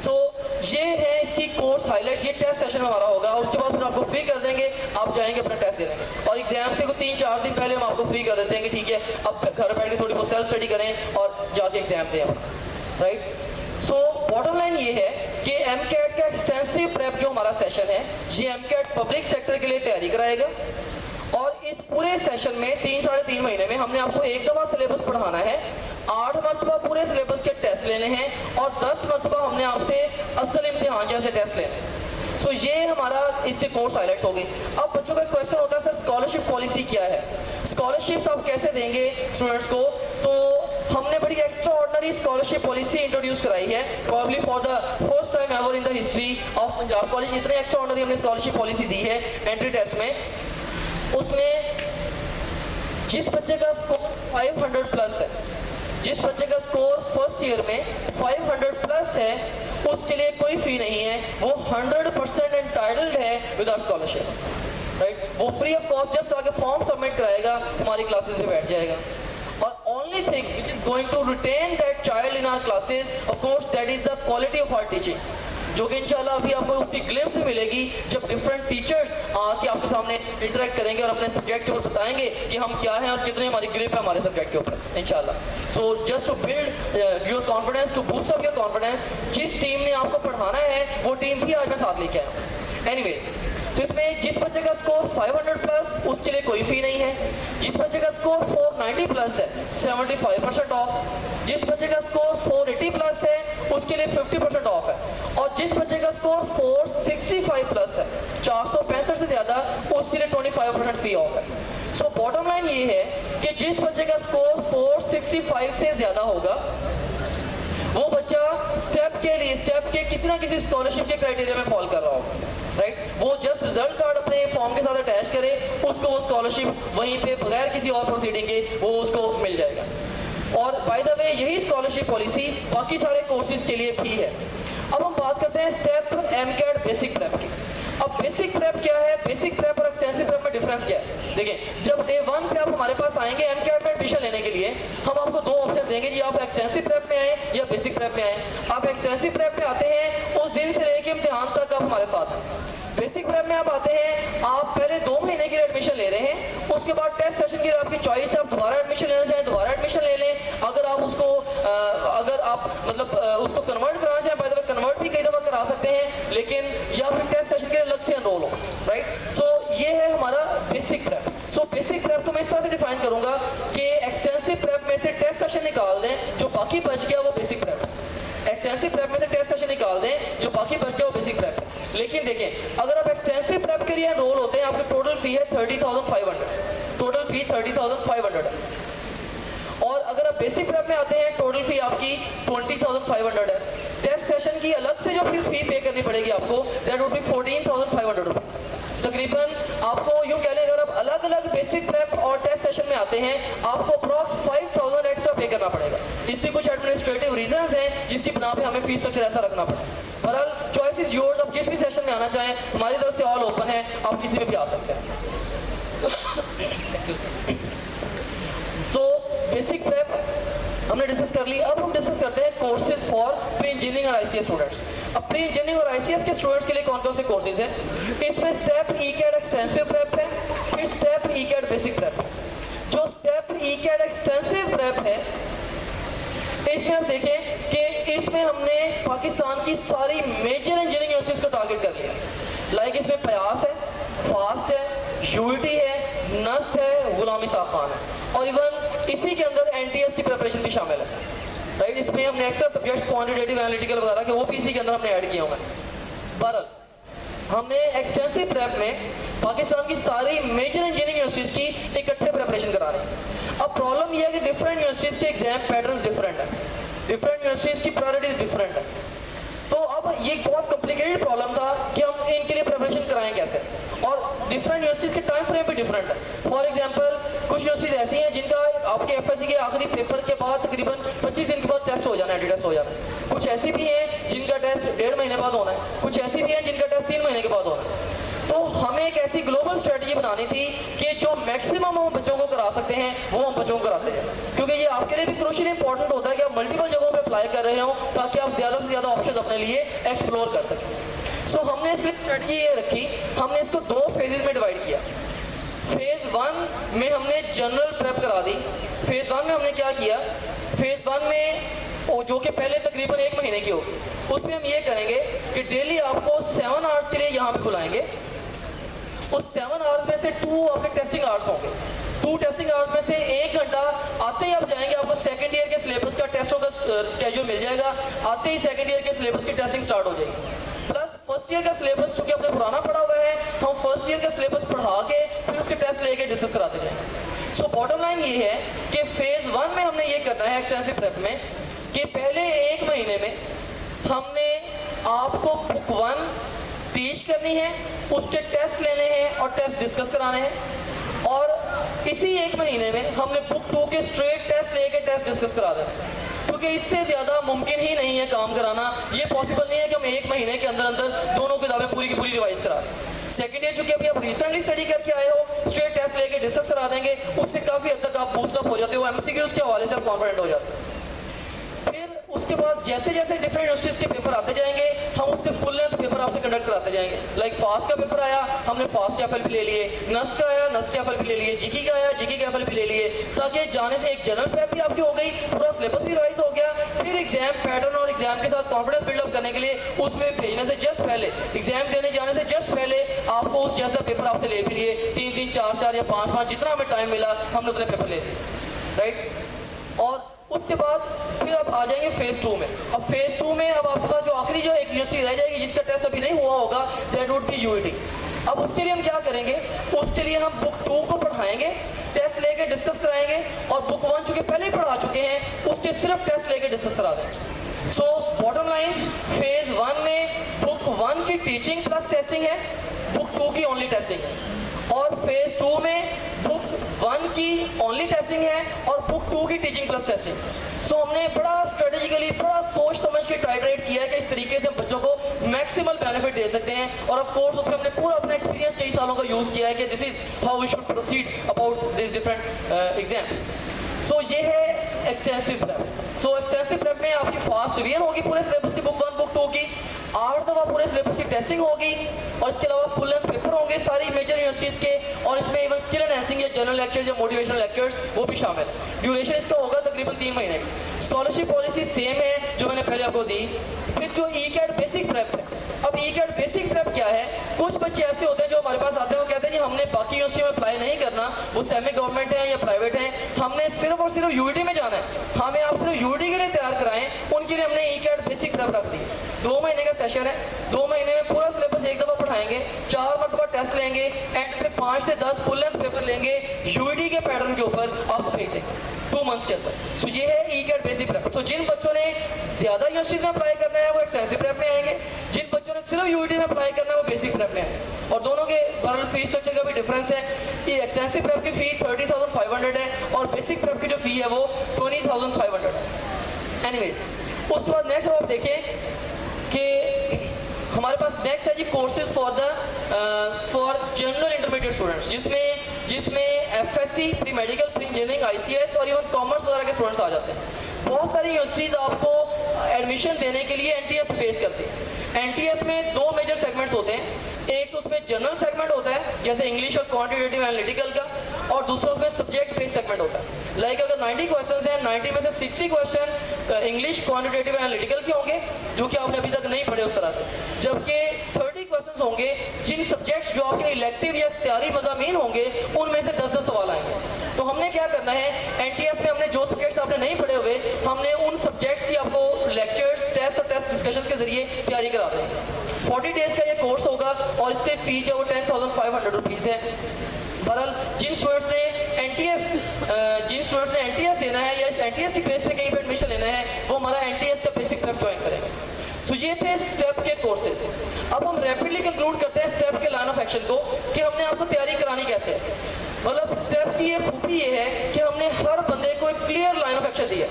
सो ये है इसकी कोर्स हाइलाइट्स। ये टेस्ट सेशन हमारा होगा, उसके बाद फिर आपको फ्री कर देंगे, आप जाएंगे अपना टेस्ट दे देंगे। और एग्जाम से 3-4 दिन पहले हम आपको फ्री कर देते हैं कि ठीक है अब घर बैठ के थोड़ी बहुत सेल्फ स्टडी करें और जाके एग्जाम दें, राइट। सो बॉटम लाइन ये है कि MCAT का एक्सटेंसिव प्रेप जो हमारा सेशन है, ये MCAT पब्लिक सेक्टर के लिए तैयारी कराएगा। और इस पूरे सेशन में 3-3.5 महीने में हमने आपको एक दफा सिलेबस पढ़ाना है, 8 मरतबा पूरे सिलेबस के टेस्ट लेने हैं, और 10 मरतबा हमने आपसे असल इम्तिहान जैसे टेस्ट लेने हैं। सो ये हमारा इसके कोर्स हाइलाइट्स होगी। अब बच्चों का क्वेश्चन होता है सर स्कॉलरशिप पॉलिसी क्या है, स्कॉलरशिप्स आप कैसे देंगे स्टूडेंट्स को। तो हमने बड़ी extra ordinary scholarship policy introduce कराई है, probably for the first time ever in the history of Punjab college. इतने एक्स्ट्रा ऑर्डिनरी हमने स्कॉलरशिप पॉलिसी दी है एंट्री टेस्ट में। उसमें जिस बच्चे का स्कोर 500 प्लस है, जिस बच्चे का स्कोर फर्स्ट ईयर में 500 प्लस है, उसके लिए कोई फी नहीं है, वो 100% एंटाइटल्ड है विदाउट स्कॉलरशिप, राइट। वो फ्री ऑफ कॉस्ट जस्ट आगे फॉर्म सबमिट कराएगा, हमारी क्लासेस में बैठ जाएगा। और only thing which is going to retain that child in our classes, of course that is the quality of our teaching, जो कि इंशाल्लाह अभी आपको उसकी ग्लिम्स भी मिलेगी जब डिफरेंट टीचर्स आके आपके सामने इंटरेक्ट करेंगे और अपने सब्जेक्ट के ऊपर बताएंगे कि हम क्या हैं और कितनी हमारी ग्रिप है हमारे सब्जेक्ट के ऊपर इंशाल्लाह। So just to build your confidence, to boost up your confidence, जिस टीम ने आपको पढ़ाना है वो टीम भी आज मैं साथ लेके आया। एनीवेज, तो इसमें जिस बच्चे का स्कोर 500 प्लस उसके लिए कोई फी नहीं है, जिस बच्चे का स्कोर 490 प्लस है 75% ऑफ, जिस बच्चे का स्कोर 480 प्लस है उसके लिए 50% ऑफ है, और जिस बच्चे का स्कोर 465 प्लस है 465 से ज्यादा उसके लिए 25% फी ऑफ है। सो बॉटम लाइन ये है कि जिस बच्चे का स्कोर 465 से ज्यादा होगा वो बच्चा स्टेप के किसी ना किसी स्कॉलरशिप के क्राइटेरिया में फॉल कर रहा होगा, राइट। वो जस्ट रिजल्ट कार्ड अपने फॉर्म के साथ अटैच करे, उसको वो स्कॉलरशिप वहीं पे बगैर किसी और प्रोसीडिंग के वो उसको मिल जाएगा। और बाय द वे यही स्कॉलरशिप पॉलिसी बाकी सारे कोर्सेज के लिए भी है। अब हम बात करते हैं स्टेप एमकैट बेसिक प्रेप की। अब बेसिक प्रेप क्या है, बेसिक प्रेप और एक्सटेंसिव प्रेप में डिफरेंस क्या है? देखिए, जब डे 1 पे आप हमारे पास आएंगे एमकैट में एडमिशन लेने के लिए, हम आपको दो ऑप्शन देंगे जी, आप एक्सटेंसिव प्रेप में आए या बेसिक प्रेप में आए। आप एक्सटेंसिव प्रेप में आते हैं उस दिन से लेके इम्तिहान तक आप हमारे साथ हैं। बेसिक प्रेप में आप आते हैं, आप पहले 2 महीने के लिए एडमिशन ले रहे हैं, उसके बाद टेस्ट सेशन के लिए आपकी चॉइस है, आप दोबारा एडमिशन लेना चाहें दोबारा एडमिशन ले लें। अगर आप उसको उसको कन्वर्ट कराना चाहें, बाय द वे कन्वर्ट भी कई दफा करा सकते हैं, लेकिन या फिर टेस्ट सेशन के लिए अलग से एनरोल हो, राइट। सो ये है हमारा basic prep. So basic prep को मैं इस तरह से डिफाइन करूंगा कि एक्सटेंसिव प्रेप में से टेस्ट सेशन निकाल दें, जो बाकी बच गया वो बेसिक प्रेप। एक्सटेंसिव प्रेप में से टेस्ट सेशन निकाल दें, जो बाकी बच गया वो बेसिक प्रेप। लेकिन देखें, अगर आप एक्सटेंसिव प्रेप के लिए एनरोल होते हैं, आपकी टोटल फी है 30,500, टोटल फी 30,500 है। और अगर आप बेसिक प्रेप में आते हैं, टोटल फी आपकी 20,500 है। टेस्ट सेशन की अलग से जो फी पे करनी पड़ेगी आपको, दैट वुड बी 14,500 रुपीज। तकरीबन आपको यूँ कह लें, अगर आप अलग अलग बेसिक प्रेप और टेस्ट सेशन में आते हैं, आपको अप्रॉक्स 5,000 एक्स्ट्रा पे करना पड़ेगा। इसके कुछ एडमिनिस्ट्रेटिव रीजंस हैं जिसकी बिना पे हमें फीस स्ट्रक्चर ऐसा रखना पड़ेगा। बहरहाल चॉइस इज योर्स, आप जिस भी सेशन में आना चाहें, हमारी तरफ से ऑल ओपन है, आप किसी में भी आ सकते हैं। सो बेसिक प्रेप हमने डिस्कस कर ली। अब हम डिस्कस करते हैं कोर्सेज फॉर प्री इंजीनियरिंग और आईसीएस स्टूडेंट्स। अब प्री इंजीनियरिंग और आईसीएस के स्टूडेंट्स के लिए कौन कौन से कोर्सेज हैं? इसमें स्टेप ईकैड एक्सटेंसिव प्रेप है, फिर स्टेप ईकैड बेसिक प्रेप है। जो स्टेप ईकैड एक्सटेंसिव प्रेप है, इसमें हम देखें कि इसमें हमने पाकिस्तान की सारी मेजर इंजीनियरिंग यूनिवर्सिटीज को टारगेट कर लिया। लाइक इसमें प्रयास है, फास्ट है, यूईटी है, नस्ट है, गुलाम इसाक खान है, और इवन इसी के अंदर एनटीएस की प्रिपरेशन भी शामिल है, राइट। इसमें हमने एक्स्ट्रा सब्जेक्ट्स क्वांटिटेटिव एनालिटिकल वगैरह के वो भी इसी के अंदर हमने ऐड किए होंगे। बहरहाल हमने एक्सटेंसिव प्रेप में पाकिस्तान की सारी मेजर इंजीनियरिंग यूनिवर्सिटीज की इकट्ठे प्रिपरेशन करा रहे हैं। अब प्रॉब्लम यह है कि डिफरेंट यूनिवर्सिटीज के एग्जाम पैटर्न्स डिफरेंट है, डिफरेंट यूनिवर्सिटीज की प्रायोरिटीज डिफरेंट है। तो अब ये बहुत कॉम्प्लिकेटेड प्रॉब्लम था कि हम इनके लिए प्रिपरेशन कराएं कैसे, और डिफरेंट यूनिवर्सिटीज के टाइम फ्रेम भी डिफरेंट है। फॉर एग्जांपल कुछ यूनिवर्सिटीज ऐसी हैं जिनका आपके एफएससी के आखिरी पेपर के बाद तकरीबन 25 दिन के बाद टेस्ट हो जाना है, टेस्ट हो जाना है। कुछ ऐसी भी हैं जिनका टेस्ट 1.5 महीने बाद होना है, कुछ ऐसी भी हैं जिनका टेस्ट 3 महीने के बाद होना है। तो हमें एक ऐसी ग्लोबल स्ट्रेटजी बनानी थी कि जो मैक्सिमम हम बच्चों को करा सकते हैं वो हम बच्चों को कराते हैं, क्योंकि ये आपके लिए भी क्रूशियल इंपॉर्टेंट होता है कि आप मल्टीपल जगहों पे अप्लाई कर रहे हो ताकि आप ज़्यादा से ज़्यादा ऑप्शन अपने लिए एक्सप्लोर कर सकें। सो हमने इसकी स्ट्रेटजी ये रखी, हमने इसको 2 फेजेज में डिवाइड किया। फेज 1 में हमने जनरल प्रेप करा दी। फेज 1 में हमने क्या किया, फेज 1 में जो कि पहले तकरीबन 1 महीने की होगी, उसमें हम ये करेंगे कि डेली आपको 7 आवर्स के लिए यहाँ पे बुलाएंगे। उस 7 आवर्स में से 2 आपके टेस्टिंग आवर्स होंगे। 2 टेस्टिंग आवर्स में से 1 घंटा आते ही आप जाएंगे, आपको सेकंड ईयर के सिलेबस का टेस्टों का स्केड्यूल मिल जाएगा। आते ही सेकंड ईयर के सिलेबस की टेस्टिंग स्टार्ट हो जाएगी। प्लस फर्स्ट ईयर का सिलेबस चूंकि अपने पुराना पढ़ा हुआ है, हम फर्स्ट ईयर का सिलेबस पढ़ा के फिर उसके टेस्ट लेके डिस्कस कराते जाएंगे। सो बॉटम लाइन ये है कि फेज 1 में हमने ये करना है एक्सटेंसिव प्रेप में कि पहले 1 महीने में हमने आपको बुक 1 टीच करनी है, उसके टेस्ट लेने हैं और टेस्ट डिस्कस कराने हैं, और इसी 1 महीने में हमने बुक 2 के स्ट्रेट टेस्ट लेके टेस्ट डिस्कस करा देना है, क्योंकि इससे ज़्यादा मुमकिन ही नहीं है काम कराना। ये पॉसिबल नहीं है कि हम 1 महीने के अंदर अंदर दोनों किताबें पूरी की पूरी रिवाइज करा दें। सेकेंड ईयर चूंकि अभी आप रिसेंटली स्टडी करके आए हो, स्ट्रेट टेस्ट लेके डिस्कस करा देंगे, उससे काफ़ी हद तक आप बूस्टअप हो जाते हो, एमसीक्यूज़ के हवाले से आप कॉन्फिडेंट हो जाते हो। फिर उसके बाद जैसे जैसे डिफरेंट यूनिवर्सिटीज के पेपर आते जाएंगे, हम उसके फुल लेंथ पेपर आपसे कंडक्ट कराते जाएंगे। लाइक फास्ट का पेपर आया, हमने फास्ट के एफएलपी ले लिए, नस्ट का आया, नस्ट के एफएलपी ले लिए, जीके का आया, जीके के एफएलपी ले लिए, ताकि जाने से एक जनरल प्रेप भी आपकी हो गई, पूरा सिलेबस भी रिवाइज हो गया। फिर एग्जाम पैटर्न और एग्जाम के साथ कॉन्फिडेंस बिल्डअप करने के लिए उसमें भेजने से जस्ट पहले, एग्जाम देने जाने से जस्ट पहले आपको उस जैसा पेपर आपसे ले भी लिए, 3-3, 4-4 या 5-5 जितना हमें टाइम मिला हमने उतने पेपर ले लिए, राइट। और उसके बाद फिर आप आ जाएंगे फेज 2 में। अब फेज 2 में अब आपके पास जो आखिरी जो एक यूनिवर्सिटी रह जाएगी जिसका टेस्ट अभी नहीं हुआ होगा, दैट वुड बी यूईटी। अब उसके लिए हम क्या करेंगे, उसके लिए हम बुक 2 को पढ़ाएंगे, टेस्ट लेके डिस्कस कराएंगे, और बुक 1 चूंकि पहले ही पढ़ा चुके हैं उसके सिर्फ टेस्ट लेके डिस्कस करा देंगे। सो बॉटम लाइन, फेज 1 में बुक 1 की टीचिंग प्लस टेस्टिंग है, बुक 2 की ओनली टेस्टिंग है। और फेज 2 में बुक 1 की ओनली टेस्टिंग है और बुक 2 की टीचिंग प्लस टेस्टिंग। सो हमने बड़ा स्ट्रेटेजिकली, बड़ा सोच समझ के टाइट्रेट किया है कि इस तरीके से बच्चों को मैक्सिमल बेनिफिट दे सकते हैं। और ऑफ कोर्स उसमें हमने पूरा अपना एक्सपीरियंस कई सालों का यूज़ किया है कि this is how we should proceed about this different exams. So ये है extensive prep. So extensive prep में आपकी फास्ट रिवीजन होगी पूरे सिलेबस की, बुक 1 बुक 2 की, 8 दफ़ा पूरे सिलेबस की टेस्टिंग होगी और इसके अलावा फुल लेंथ पेपर होंगे सारी मेजर यूनिवर्सिटीज़ के, और इसमें इवन स्किल एनहांसिंग या जनरल लेक्चर्स या मोटिवेशनल लेक्चर्स वो भी शामिल है। ड्यूरेशन इसका होगा तकरीबन 3 महीने। स्कॉलरशिप पॉलिसी सेम है जो मैंने पहले आपको दी। फिर जो ई-कैट बेसिक प्रेप है, अब ई-कैट बेसिक प्रेप क्या है? कुछ बच्चे ऐसे होते हैं जो हमारे पास आते हैं, वो कहते हैं कि हमने बाकी यूनिवर्सिटी में अप्लाई नहीं करना, वो सेमी गवर्नमेंट है या प्राइवेट है, हमने सिर्फ और सिर्फ यूईटी में जाना है, हमें आप सिर्फ यूईटी के लिए तैयार कराएं। उनके लिए हमने ई-कैट बेसिक प्रेप रख दी। 2 महीने का सेशन है, 2 महीने में पूरा सिलेबस एक दफ़ा पढ़ाएंगे, 4 मरतबा टेस्ट लेंगे, एंड पे 5 से 10 फुल लेंथ पेपर लेंगे यूईटी के पैटर्न के ऊपर, आपको भेज देंगे 2 मंथ्स के अंदर। सो ये है ई-कैट बेसिक प्रेप। सो जिन बच्चों ने ज़्यादा यूनिवर्सिटीज में अप्लाई करना है वो एक्सटेंसिव प्रेप में आएंगे, जिन बच्चों ने सिर्फ यूईटी में अप्लाई करना है वो बेसिक प्रेप में आएंगे। और दोनों के बहरहाल फीस स्ट्रक्चर का भी डिफरेंस है। ये एक्सटेंसिव प्रेप की फ़ी 30,500 है और बेसिक प्रेप की जो फ़ी है वो 20,500 है। एनीवेज, उसके बाद नेक्स्ट आप देखें कि हमारे पास नेक्स्ट है जी courses for general intermediate students, जिसमें FSc, pre medical, pre engineering, ICS और इवन कॉमर्स वगैरह के स्टूडेंट्स आ जाते हैं। बहुत सारी यूनिवर्सिटीज़ आपको एडमिशन देने के लिए एनटीएस फेस करती है। एनटीएस में 2 मेजर सेगमेंट्स होते हैं, एक तो उसमें जनरल सेगमेंट होता है जैसे इंग्लिश और क्वांटिटेटिव एनालिटिकल का, और दूसरा उसमें सब्जेक्ट बेस्ड सेगमेंट होता है। लाइक अगर 90 क्वेश्चन हैं, 90 में से 60 क्वेश्चन इंग्लिश क्वांटिटेटिव एनालिटिकल के होंगे जो कि आपने अभी तक नहीं पढ़े उस तरह से, जबकि 30 क्वेश्चन होंगे जिन सब्जेक्ट्स जो आपके इलेक्टिव या इख्तियारी मज़ामीन होंगे उनमें से 10-10 सवाल आएंगे। तो हमने क्या करना है, एनटीएस में हमने जो सब्जेक्ट्स आपने नहीं पढ़े हुए, हमने उन सब्जेक्ट्स की आपको लेक्चर्स, टेस्ट और टेस्ट डिस्कशंस के जरिए तैयारी करा देंगे। 40 डेज का ये कोर्स होगा और इसके फी जो वो 10,500 रुपीज़ है। बहरहाल जिन स्टूडेंट्स ने एनटीएस देना है या इस एनटीएस की बेस पे कहीं पर एडमिशन लेना है, वो हमारा एनटीएस का बेसिक प्रेप ज्वाइन करेंगे। सो ये थे स्टेप के कोर्सेज। अब हम रैपिडली कंक्लूड करते हैं स्टेप के लाइन ऑफ एक्शन को कि हमने आपको तैयारी करानी कैसे है। मतलब स्टेप की ये खूबी ये है कि हमने हर बंदे को एक क्लियर लाइन ऑफ एक्शन दिया।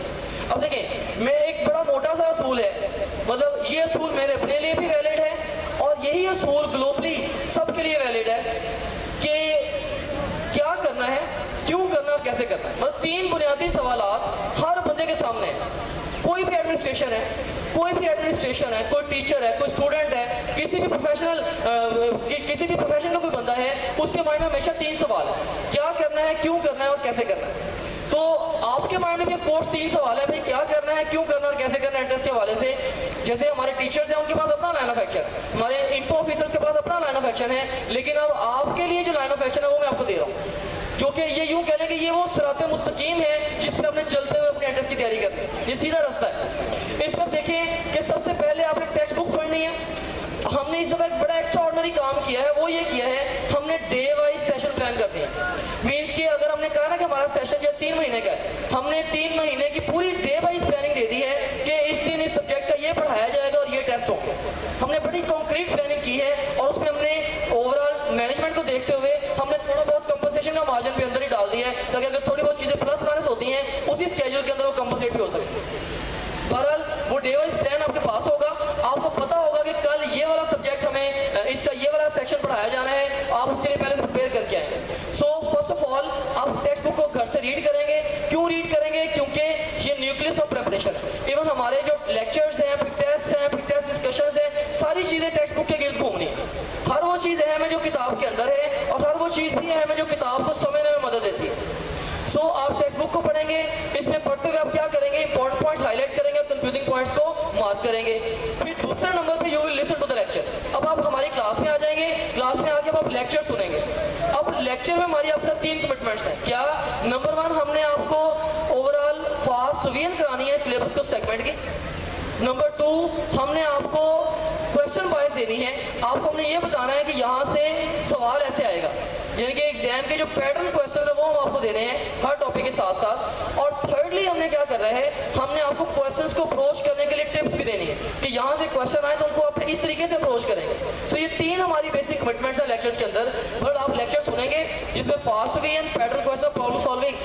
अब देखें, मैं एक बड़ा मोटा सा असूल है, मतलब ये असूल मेरे अपने लिए भी वैलिड है और यही असूल ग्लोबली सबके लिए वैलिड है कि क्या करना है, क्यों करना और कैसे करना है। मतलब 3 बुनियादी सवालात हर बंदे के सामने है। कोई भी एडमिनिस्ट्रेशन है, कोई टीचर है, कोई स्टूडेंट है, किसी भी प्रोफेशन का कोई बंदा है, उसके माइंड में हमेशा 3 सवाल है, क्या करना है, क्यों करना है और कैसे करना है। तो आपके माइंड में कोर्स 3 सवाल है, भाई क्या करना है, क्यों करना है और कैसे करना है। एंट्रेंस के हवाले से जैसे हमारे टीचर्स हैं उनके पास अपना लाइन ऑफ एक्शन, हमारे इन्फो ऑफिसर्स के पास अपना लाइन ऑफ एक्शन है, लेकिन अब आपके लिए जो लाइन ऑफ एक्शन है वो मैं आपको दे रहा हूँ, जो कि ये यूं कह लें कि ये वो सिराते मुस्तकीम है जिस पर आपने चलते हुए अपने एंट्रेंस की तैयारी करनी है। ये सीधा रास्ता है। इस पर देखें कि सबसे पहले आपने टेक्स्ट बुक पढ़नी है। हमने इस दफा एक बड़ा एक्स्ट्राऑर्डिनरी काम किया है, वो ये किया है हमने डे वाइज सेशन प्लान कर दिया। मीन्स कि अगर हमने कहा ना कि हमारा सेशन जो 3 महीने का है, हमने 3 महीने की पूरी डे वाइज प्लानिंग दे दी है कि इस दिन इस सब्जेक्ट का ये पढ़ाया जाएगा और ये टेस्ट होंगे। हमने बड़ी कॉन्क्रीट प्लानिंग की है और उसमें हमने ओवरऑल मैनेजमेंट को देखते हुए हमने थोड़ा बहुत कंपनसेशन का मार्जिन भी अंदर ही डाल दिया है, ताकि अगर थोड़ी बहुत चीज़ें प्लस माइनस होती हैं उसी स्केड्यूल के अंदर वो कंपनसेट भी हो सकती है। बहरहाल वो डे वाइज प्लान आपके पास होगा, आपको पता होगा कि कल ये वाला सब्जेक्ट हमें इसका ये वाला सेक्शन पढ़ाया जाना है, आप उसके लिए पहले से प्रिपेयर करके आएंगे। सो फर्स्ट ऑफ ऑल आप टेक्स्ट बुक को घर से रीड करेंगे। क्यों रीड करेंगे? क्योंकि ये न्यूक्लियस ऑफ प्रिपरेशन है। इवन हमारे जो लेक्चर्स हैं, फिर टेस्ट डिस्कशंस हैं, सारी चीज़ें टेक्स्ट बुक के गिर्द घूमनी है। हर वो चीज़ अहम है जो किताब के अंदर है और हर वो चीज़ भी अहम है जो किताब को समझने में मदद देती है। सो आप टेक्स्ट बुक को पढ़ेंगे, इसमें पढ़ते हुए आप क्या करेंगे, इंपॉर्टेंट पॉइंट्स हाईलाइट करेंगे और कंफ्यूजिंग पॉइंट्स को मार्क करेंगे। फिर दूसरे नंबर पे you will listen to the lecture. अब आप हमारी क्लास में आ जाएंगे, क्लास में आके आप लेक्चर सुनेंगे। अब लेक्चर में हमारी आपसे 3 कमिटमेंट्स हैं। क्या? नंबर 1, हमने आपको ओवरऑल फास्ट रिवीजन करानी है सिलेबस के सेगमेंट की। नंबर 2, हमने आपको क्वेश्चन वाइज देनी है। आपको हमने ये बताना है कि यहाँ से सवाल ऐसे आएगा, यानी कि एग्जाम के जो पैटर्न क्वेश्चन है वो हम आपको दे रहे हैं हर टॉपिक के साथ साथ। और थर्डली हमने क्या कर रहे हैं, हमने आपको क्वेश्चंस को अप्रोच करने के लिए टिप्स भी देनी है कि यहाँ से क्वेश्चन आए तो उनको आप इस तरीके से अप्रोच करेंगे। सो ये 3 हमारी बेसिक कमिटमेंट्स है लेक्चर्स के अंदर। बट आप लेक्चर सुनेंगे जिसमें fast way and pattern question problem solving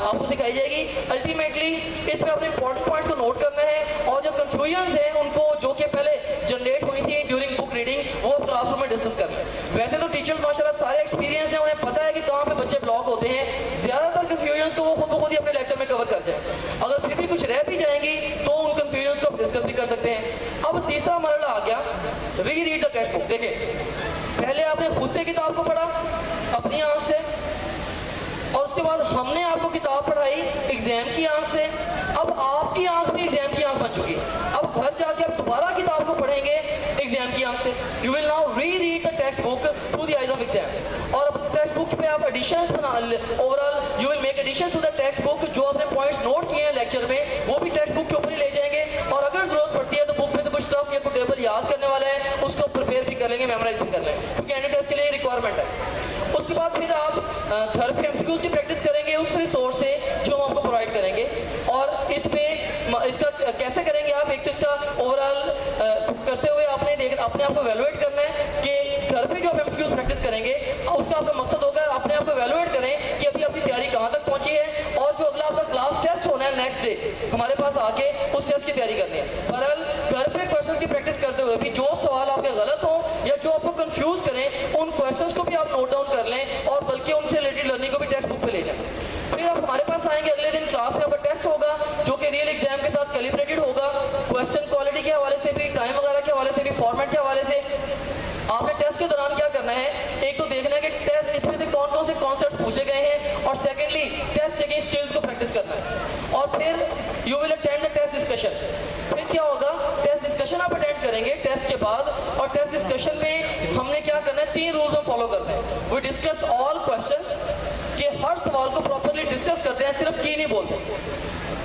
आपको सिखाई जाएगी। अल्टीमेटली इसमें अपने इंपॉर्टेंट पॉइंट्स को नोट करना है और जो कंफ्यूजन है उनको जो कि पहले जनरेट हुई थी ड्यूरिंग बुक रीडिंग वो क्लासरूम में डिस्कस करना है। वैसे तो टीचर्स माशाल्लाह सारे एक्सपीरियंस है, उन्हें पता है कि कहाँ पे बच्चे ब्लॉक होते हैं। ज्यादातर कंफ्यूजन को वो खुद ब खुद ही अपने लेक्चर में कवर कर जाए। अगर फिर भी कुछ रह भी जाएंगी तो उन कंफ्यूजन को डिस्कस भी कर सकते हैं। अब तीसरा मरला आ गया, री रीड द टेक्स्ट बुक। देखिए पहले आपने खुद से किताब को पढ़ा अपनी आंख से, और उसके बाद हमने आपको किताब पढ़ाई एग्जाम की आंख से। अब आपकी आंख भी एग्जाम की आंख बन चुकी है। अब घर जाके आप दोबारा किताब को पढ़ेंगे एग्जाम की आंख से। You will now re read the text book through the eyes of exam. और टेक्स्ट बुक पे आप एडिशंस बना, overall you will make additions to the text बुक। जो आपने पॉइंट्स नोट किए हैं लेक्चर में वो भी टेक्स्ट बुक के ऊपर ही ले जाएंगे। और अगर जरूरत पड़ती है तो बुक में से कुछ स्टफ या कुछ टेबल याद करने वाला है उसको प्रिपेयर भी कर लेंगे, मेमोराइज भी कर लेंगे, क्योंकि एंड टेस्ट के लिए रिक्वायरमेंट है। उसके बाद फिर आप घर पे एमसीक्यूज की प्रैक्टिस करेंगे उस रिसोर्स से जो हम आपको प्रोवाइड करेंगे। और इसका कैसे करेंगे आप, एक तो इसका ओवरऑल करते हुए अपने आप को वैल्यूएट करना है कि घर पे जो आप एमसीक्यूज प्रैक्टिस करेंगे उसका आपका मकसद होगा अपने आप को वैल्यूएट करें कि अभी आपकी तैयारी कहाँ तक पहुंची है। और जो अगला आपका क्लास टेस्ट होना है नेक्स्ट डे हमारे पास आके उस टेस्ट की तैयारी करनी है। बहरहाल घर पे क्वेश्चंस की प्रैक्टिस करते हुए भी जो सवाल आपके गलत हो या जो आपको कंफ्यूज करें उन क्वेश्चंस को भी आप नोट डाउन कर लें और बल्कि उनसे रिलेटेड लर्निंग को भी टेक्स्ट बुक पे ले जाएं। फिर आप हमारे पास आएंगे अगले दिन क्लास में आपका टेस्ट होगा जो कि रियल एग्जाम के साथ कैलिब्रेटेड होगा। क्वेश्चन क्वालिटी के हवाले से भी, टाइम वगैरह के हवाले से भी, फॉर्मेट के हवाले से। आपने टेस्ट के दौरान क्या करना है, एक तो देखना है कि टेस्ट इसमें से कौन कौन से कॉन्सेप्ट्स पूछे गए हैं, और सेकेंडली टेस्ट चेकिंग स्किल्स को प्रैक्टिस करना है। और फिर you will attend the test discussion. फिर क्या होगा, टेस्ट डिस्कशन आप अटेंड करेंगे टेस्ट के बाद। और टेस्ट डिस्कशन में हमने क्या करना है, 3 रूल्स हम फॉलो करते हैं। वी डिस्कस ऑल क्वेश्चंस, कि हर सवाल को प्रॉपर्ली डिस्कस करते हैं, सिर्फ की नहीं बोलते।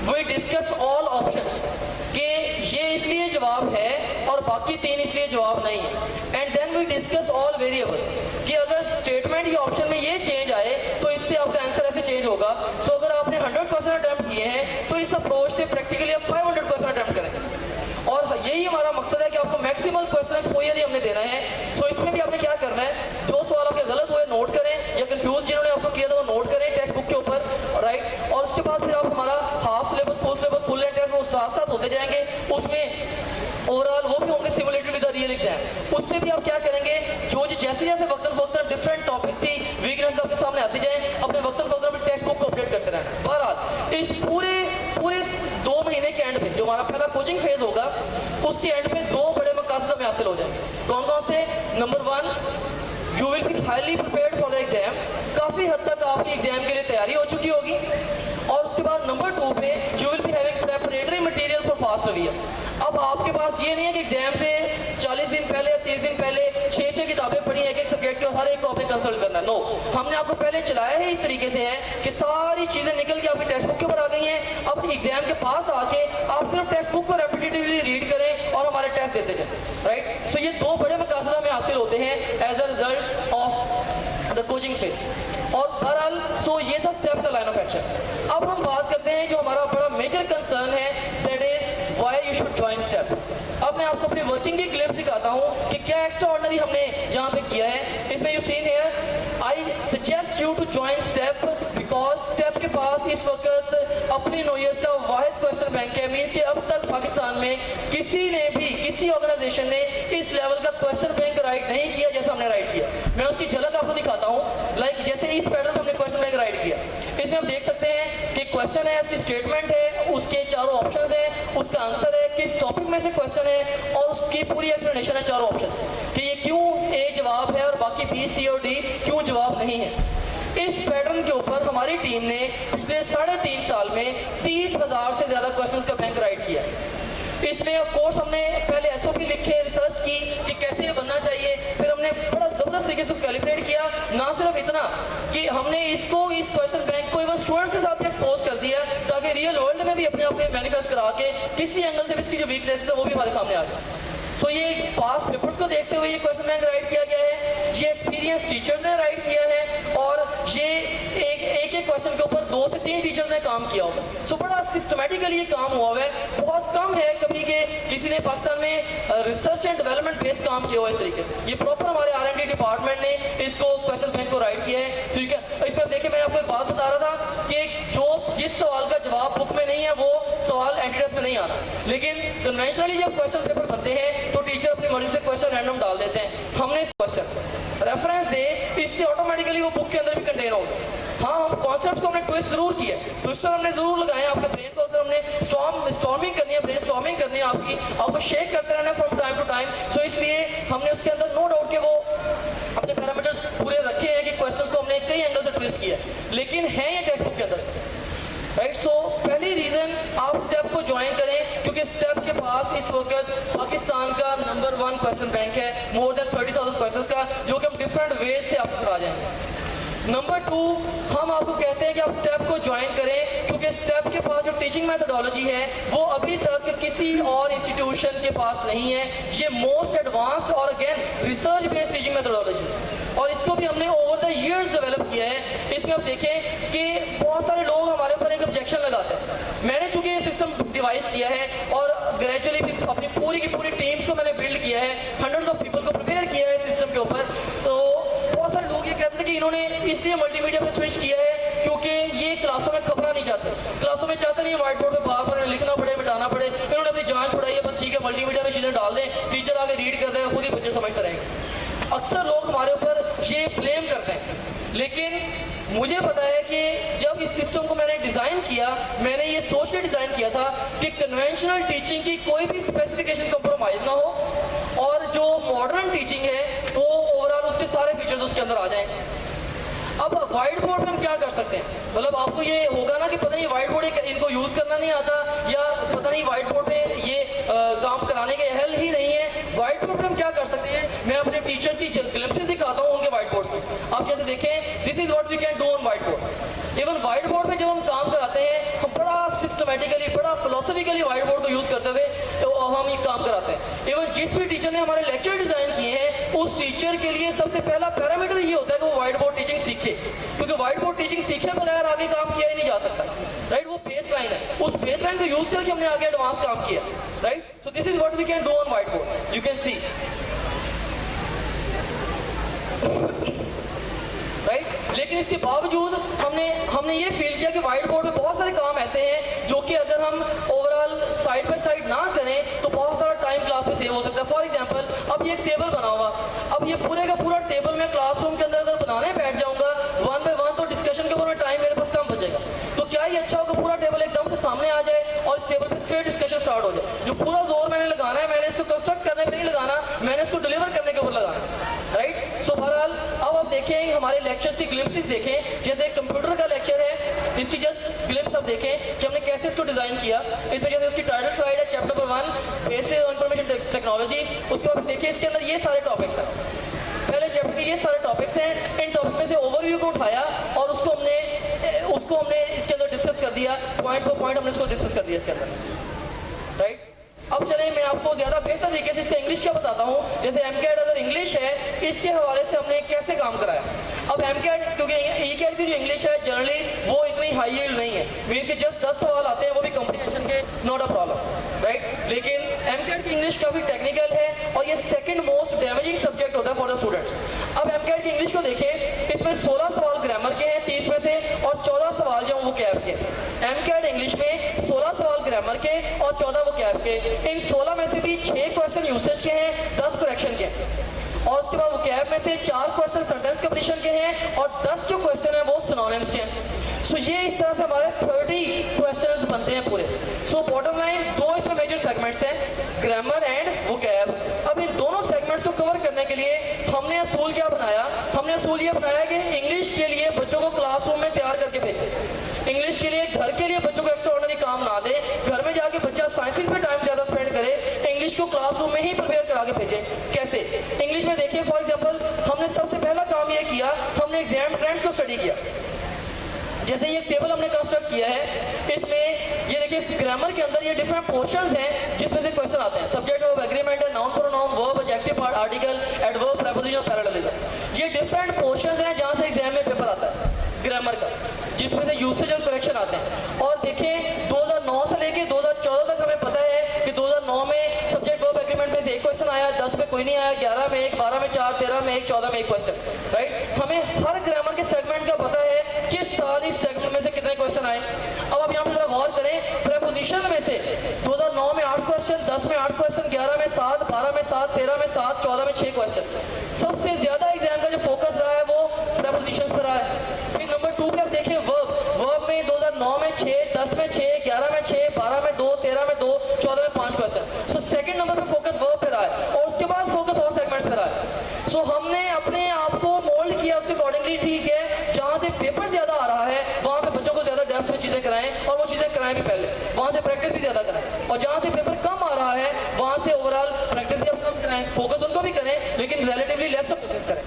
वी डिस्कस ऑल ऑप्शंस, कि ये इसलिए जवाब है और बाकी 3 इसलिए जवाब नहीं है। And then we discuss all variables, कि अगर स्टेटमेंट या ऑप्शन में ये चेंज आए तो इससे आपका आंसर ऐसे चेंज होगा। सो अगर आपने 100 क्वेश्चन अटेम्प्ट किए हैं तो इस अप्रोच से प्रैक्टिकली आप 500 क्वेश्चन अटेम्प्ट करेंगे। और यही हमारा मकसद है कि आपको मैक्सिमम क्वेश्चन एक्सपोजर ही हमने देना है। सो इसमें भी आपने क्या करना है, जो सवाल आपके गलत हुए नोट करें, या कंफ्यूज जिन्होंने आपको किया था वो नोट करें टेक्स्ट बुक के ऊपर, राइट। और उसके बाद फिर आप हमारा half syllabus, full and test वो साथ साथ होते जाएंगे। उसमें ओवरऑल वो भी होंगे simulated with the real exam. उससे भी आप क्या करेंगे, जो जैसे जैसे वक्तन डिफरेंट टॉपिक थी, वीकनेस आपके सामने आती जाए, अपने वक्तन में टेक्स्ट बुक को अपडेट करते रहना। बहरहाल इस पूरे 2 महीने के एंड में जो हमारा पहला कोचिंग फेज होगा उसके एंड में 2 बड़े मकासद हमें हासिल हो जाएंगे। कौन कौन से, number 1, you will be highly prepared for the exam. काफी हद तक आपकी एग्जाम के लिए तैयारी हो चुकी होगी। और उसके बाद नंबर 2 पे you will be having preparatory material for fast revision. अब आपके पास ये नहीं है कि एग्जाम से 40 दिन पहले या 30 दिन पहले 6 किताबें पढ़ी, एक सब्जेक्ट के हर एक को आपने कंसल्ट करना। नो, हमने आपको पहले चलाया है इस तरीके से है कि सारी चीजें निकल के आपकी टेक्स्ट बुक के ऊपर आ गई हैं। अब एग्जाम के पास आके आप सिर्फ टेक्स्ट बुक को रेपिटेटिवली रीड करें और हमारे टेस्ट देते जाए, राइट। सो ये 2 बड़े मकासद हमें हासिल होते हैं as a result of the coaching phase. और बहरहाल सो ये था स्टेप का लाइन ऑफ एक्शन। अब हम बात करते हैं जो हमारा बड़ा मेजर कंसर्न है, that is why you should join step. अब मैं आपको अपनी वर्किंग की ग्लिम्स दिखाता हूँ कि क्या एक्स्ट्रा ऑर्डिनरी हमने जहाँ पे किया है। इसमें you seen here, I suggest you to join step because step के पास इस वक्त अपनी नौयत का वाहिद क्वेश्चन बैंक है। मीन्स कि अब तक पाकिस्तान में किसी ऑर्गेनाइजेशन ने इस लेवल का क्वेश्चन बैंक राइट नहीं किया जैसा हमने राइट किया। मैं उसकी झलक आपको दिखाता हूँ। लाइक जैसे इस पैटर्न में हमने क्वेश्चन बैंक राइट किया, इसमें हम देख सकते हैं कि क्वेश्चन है, उसकी स्टेटमेंट है, उसके चारों ऑप्शन है, उसका आंसर है, किस टॉपिक में से क्वेश्चन है, और उसकी पूरी एक्सप्लेनेशन है चारों ऑप्शन कि ये क्यों ए जवाब है और बाकी बी, सी और डी क्यों जवाब नहीं है। इस पैटर्न के ऊपर हमारी टीम ने पिछले 3.5 साल में 30,000 से ज्यादा क्वेश्चंस का बैंक राइट किया। इसमें ऑफ कोर्स हमने पहले एसओपी लिखे, रिसर्च की कि कैसे ये बनना चाहिए, फिर हमने बड़ा जबरदस्त तरीके से कैलिब्रेट किया। ना सिर्फ इतना कि हमने इस क्वेश्चन बैंक को इवन स्टूडेंट्स के साथ एक्सपोज कर दिया ताकि रियल वर्ल्ड में भी अपने आप मैनिफेस्ट करा के किसी एंगल से इसकी जो वीकनेस है वो भी हमारे सामने आ जाए। सो ये पास्ट एक्सपीरियंस टीचर्स ने राइट किया है और ये एक क्वेश्चन के ऊपर 2 से 3 टीचर्स ने काम किया हुआ है। सो बड़ा सिस्टमेटिकली ये काम हुआ है। बहुत कम है कभी के किसी ने पाकिस्तान में रिसर्च एंड डेवलपमेंट बेस्ड काम किया हुआ इस तरीके से। ये प्रॉपर हमारे R&D डिपार्टमेंट ने इसको क्वेश्चन बैंक को राइट किया है। ठीक है, इसमें देखिए मैं आपको एक बात बता रहा था कि जिस सवाल का जवाब बुक में नहीं है वो सवाल एंटी में नहीं आना, लेकिन कन्वेंशनली जब क्वेश्चन पेपर बनते हैं तो टीचर अपनी मर्जी से क्वेश्चन रैंडम डाल देते हैं। हमने इस क्वेश्चन रेफरेंस दे, इससे ऑटोमेटिकली वो बुक के अंदर भी कंटेन होगा। हाँ, हम कॉन्सेप्ट को हमने ट्विस्ट जरूर किया, ट्विस्टर हमने जरूर लगाए। आपके ब्रेन को अगर हमने स्टॉर्मिंग करनी है, ब्रेन स्टॉर्मिंग करनी है आपको शेक करते रहना फ्रॉम टाइम टू टाइम। सो इसलिए हमने उसके अंदर नो डाउट के वो अपने पैरामीटर्स पूरे रखे हैं कि क्वेश्चन को हमने कई एंगल से ट्विस्ट किया, लेकिन है ये टेक्स्ट बुक के अंदर से। राइट, सो पहली रीजन आप स्टेप को ज्वाइन करें क्योंकि स्टेप के पास इस वक्त पाकिस्तान का नंबर 1 क्वेश्चन बैंक है, मोर देन 30,000 क्वेश्चन का, जो कि हम डिफरेंट वेज से आपको करा जाएंगे। नंबर 2, हम आपको कहते हैं कि आप स्टेप को ज्वाइन करें क्योंकि स्टेप के पास जो टीचिंग मेथोडोलॉजी है वो अभी तक किसी और इंस्टीट्यूशन के पास नहीं है। ये मोस्ट एडवांस्ड और again research based teaching methodology, और इसको भी हमने ओवर द इयर्स डेवलप किया है। इसमें आप देखें कि बहुत सारे लोग हमारे ऊपर एक ऑब्जेक्शन लगाते हैं। मैंने चूंकि ये सिस्टम डिवाइस किया है और ग्रेजुअली भी अपनी पूरी की पूरी टीम्स को मैंने बिल्ड किया है, हंड्रेड्स ऑफ पीपल को प्रिपेयर किया है सिस्टम के ऊपर, तो बहुत सारे लोग ये कहते हैं कि इन्होंने इसलिए मल्टीमीडिया पे स्विच किया है क्योंकि ये क्लासों में खबरना नहीं चाहते, क्लासों में चाहते नहीं व्हाइट बोर्ड पे बार बार लिखना पड़े, मिटाना पड़े। इन्होंने अपनी जान छुड़ाई है, बस ठीक है मल्टीमीडिया में चीजें डाल दें, टीचर आगे रीड कर दें, खुद ही बच्चे समझते रहेंगे। अक्सर लोग हमारे ऊपर ये ब्लेम करते हैं, लेकिन मुझे पता है कि जब इस सिस्टम को मैंने डिज़ाइन किया, मैंने ये सोच के डिज़ाइन किया था कि कन्वेंशनल टीचिंग की कोई भी स्पेसिफिकेशन कॉम्प्रोमाइज़ ना हो और जो मॉडर्न टीचिंग है वो ओवरऑल उसके सारे फीचर्स उसके अंदर आ जाएं। अब व्हाइट बोर्ड में हम क्या कर सकते हैं, मतलब आपको ये होगा ना कि पता नहीं व्हाइट बोर्ड इनको यूज़ करना नहीं आता या पता नहीं व्हाइट बोर्ड पे ये काम कराने के अहल ही नहीं है। व्हाइट बोर्ड में हम क्या कर सकते हैं, मैं अपने टीचर्स की ग्लिम्पसेस दिखाता हूँ उनके व्हाइट बोर्ड्स में। आप जैसे देखें, this is what we can do on white board. Even white board में जब हम काम कराते हैं, हम बड़ा सिस्टमेटिकली, बड़ा फिलोसफिकली व्हाइट बोर्ड को यूज़ करते हुए हम ये काम कराते हैं। इवन जिस भी टीचर ने हमारे लेक्चर डिज़ाइन किए हैं, उस टीचर के लिए सबसे पहला पैरामीटर ये होता है कि वो व्हाइट बोर्ड टीचिंग सीखे, क्योंकि व्हाइट बोर्ड टीचिंग सीखे बगैर आगे काम किया ही नहीं जा सकता। राइट, वो बेस लाइन है, उस बेस लाइन को यूज करके हमने आगे एडवांस काम किया। Right, so this is what we can do on white board, you can see. Right, लेकिन इसके बावजूद हमने ये फील किया कि व्हाइट बोर्ड में बहुत सारे काम ऐसे हैं जो कि अगर हम ओवरऑल साइड बाय साइड ना करें तो बहुत सारा टाइम क्लास में सेव हो सकता है। फॉर एग्जांपल, अब ये एक टेबल बना हुआ, अब ये पूरे का पूरा टेबल मैं क्लासरूम के अंदर अगर बनाने बैठ जाऊंगा 1 बाय 1 तो डिस्कशन के ऊपर टाइम मेरे पास कम बचेगा। तो क्या ही अच्छा होगा पूरा टेबल एकदम से सामने आ जाए और इस टेबल पे स्ट्रेट डिस्कशन स्टार्ट हो जाए। जो पूरा जोर मैंने लगाना है, मैंने इसको कंस्ट्रक्ट करने पे नहीं लगाना, मैंने इसको डिलीवर करने के ऊपर लगाना। राइट, सो बहरहाल अब आप देखें हमारे लेक्चर्स की ग्लिम्पसेस देखें, जैसे कंप्यूटर का लेक्चर है, इसकी जस्ट ग्लिम्स आप देखें कि हमने कैसे इसको डिजाइन किया। इसमें जैसे उसकी टाइटल स्लाइड है chapter number 1 basic information technology, उसके बाद देखिए इसके अंदर ये सारे टॉपिक्स हैं, पहले चैप्टर के ये सारे टॉपिक्स हैं। इन टॉपिक में से ओवरव्यू को उठाया और उसको हमने इसके अंदर डिस्कस कर दिया, पॉइंट टू पॉइंट हमने इसको डिस्कस कर दिया इसके अंदर। राइट, अब चलें मैं आपको ज़्यादा बेहतर तरीके से इसका इंग्लिश का बताता हूँ। जैसे एमकैट अगर इंग्लिश है, इसके हवाले से हमने कैसे काम कराया। अब एमकैट, क्योंकि ईकैट की जो इंग्लिश है जनरली वो इतनी हाई यील्ड नहीं है, मीन के जस्ट 10 सवाल आते हैं, वो भी कॉम्प्रिहेंशन के, नॉट अ प्रॉब्लम। राइट, लेकिन एमकैट की इंग्लिश काफ़ी टेक्निकल है और ये सेकंड मोस्ट डैमेजिंग सब्जेक्ट होता है फॉर द स्टूडेंट्स। अब एमकैट की इंग्लिश को देखें, इसमें 16 सवाल ग्रामर के हैं 30 में से और 14 सवाल जो वो कैब के। एमकैट इंग्लिश में 16 सवाल ग्रामर के और 14 वो कैब के। इन 16 में से भी 6 क्वेश्चन यूसेज के हैं, 10 करेक्शन के, और उसके बाद वो कैब में से 4 क्वेश्चन सेंटेंस कंप्लीशन के हैं और 10 जो क्वेश्चन है वो सिनोनिम्स के हैं। सो ये इस तरह से हमारे 30 क्वेश्चंस बनते हैं पूरे। सो बॉटम लाइन, 2 इसमें मेजर सेगमेंट्स हैं, ग्रामर एंड वोकैब। अब इन दोनों सेगमेंट्स को कवर करने के लिए हमने असूल क्या बनाया, हमने असूल ये बनाया कि इंग्लिश के लिए बच्चों को क्लासरूम में तैयार करके भेजें। इंग्लिश के लिए घर के लिए बच्चों को एक्स्ट्रा ऑर्डिनरी काम ना दे, घर में जाके बच्चा साइंसेस में टाइम ज़्यादा स्पेंड करे, इंग्लिश को क्लासरूम में ही प्रिपेयर करा के भेजें। कैसे? इंग्लिश में देखिए, फॉर एग्जाम्पल हमने सबसे पहला काम ये किया, हमने एग्जाम ट्रेंड्स को स्टडी किया। जैसे ये टेबल हमने कंस्ट्रक्ट किया है, इसमें ये देखिए इस ग्रामर के अंदर ये डिफरेंट पोर्शंस हैं जिसमें से क्वेश्चन आते हैं। सब्जेक्ट वर्ब एग्रीमेंट है, noun pronoun, verb, adjective part, article, adverb, preposition, parallelism. ये डिफरेंट ग्रामर का, जिसमें से यूसेज और करेक्शन आते हैं। और देखें 2009 से लेके 2014 तक हमें पता है कि 2009 में सब्जेक्ट वर्ब एग्रीमेंट में से एक क्वेश्चन आया, 10 में कोई नहीं आया, 11 में एक, 12 में 4, 13 में एक, 14 में एक क्वेश्चन, राइट। हमें हर ग्रामर के सेगमेंट का पता है किस साल इस सेगमेंट में से कितने क्वेश्चन आए। अब आप यहाँ पे जरा गौर करें, प्रेपोजिशन में से 2009 में 8 क्वेश्चन, 10 में 8 क्वेश्चन, 11 में 7, 12 में 7, 13 में 7, 14 में 6 क्वेश्चन। सबसे ज्यादा एग्जाम का जो फोकस रहा है वो प्रेपोजिशंस पर रहा है। फिर नंबर 2 पे आप देखें वर्ब में 2009 में 6, 10 में 6, 11 में 6, 12 में 2, 13 में 2, 14 में 5 क्वेश्चन। सो सेकंड नंबर पे फोकस वर्ब पे रहा है और उसके बाद फोकस और सेगमेंट्स पे रहा है। सो हमने अपने आप को मोल्ड किया उसके अकॉर्डिंगली, ठीक है। जहां से पेपर ज्यादा आ रहा है वहां पे बच्चों को ज्यादा डेप्थ में चीजें कराएं और वो चीजें कराएं भी पहले, वहां से प्रैक्टिस भी ज्यादा कराएं। और जहां से पेपर कम आ रहा है वहां से ओवरऑल प्रैक्टिस भी कम कराएं, फोकस उनको भी करें लेकिन रिलेटिवली लेस फोकस करें।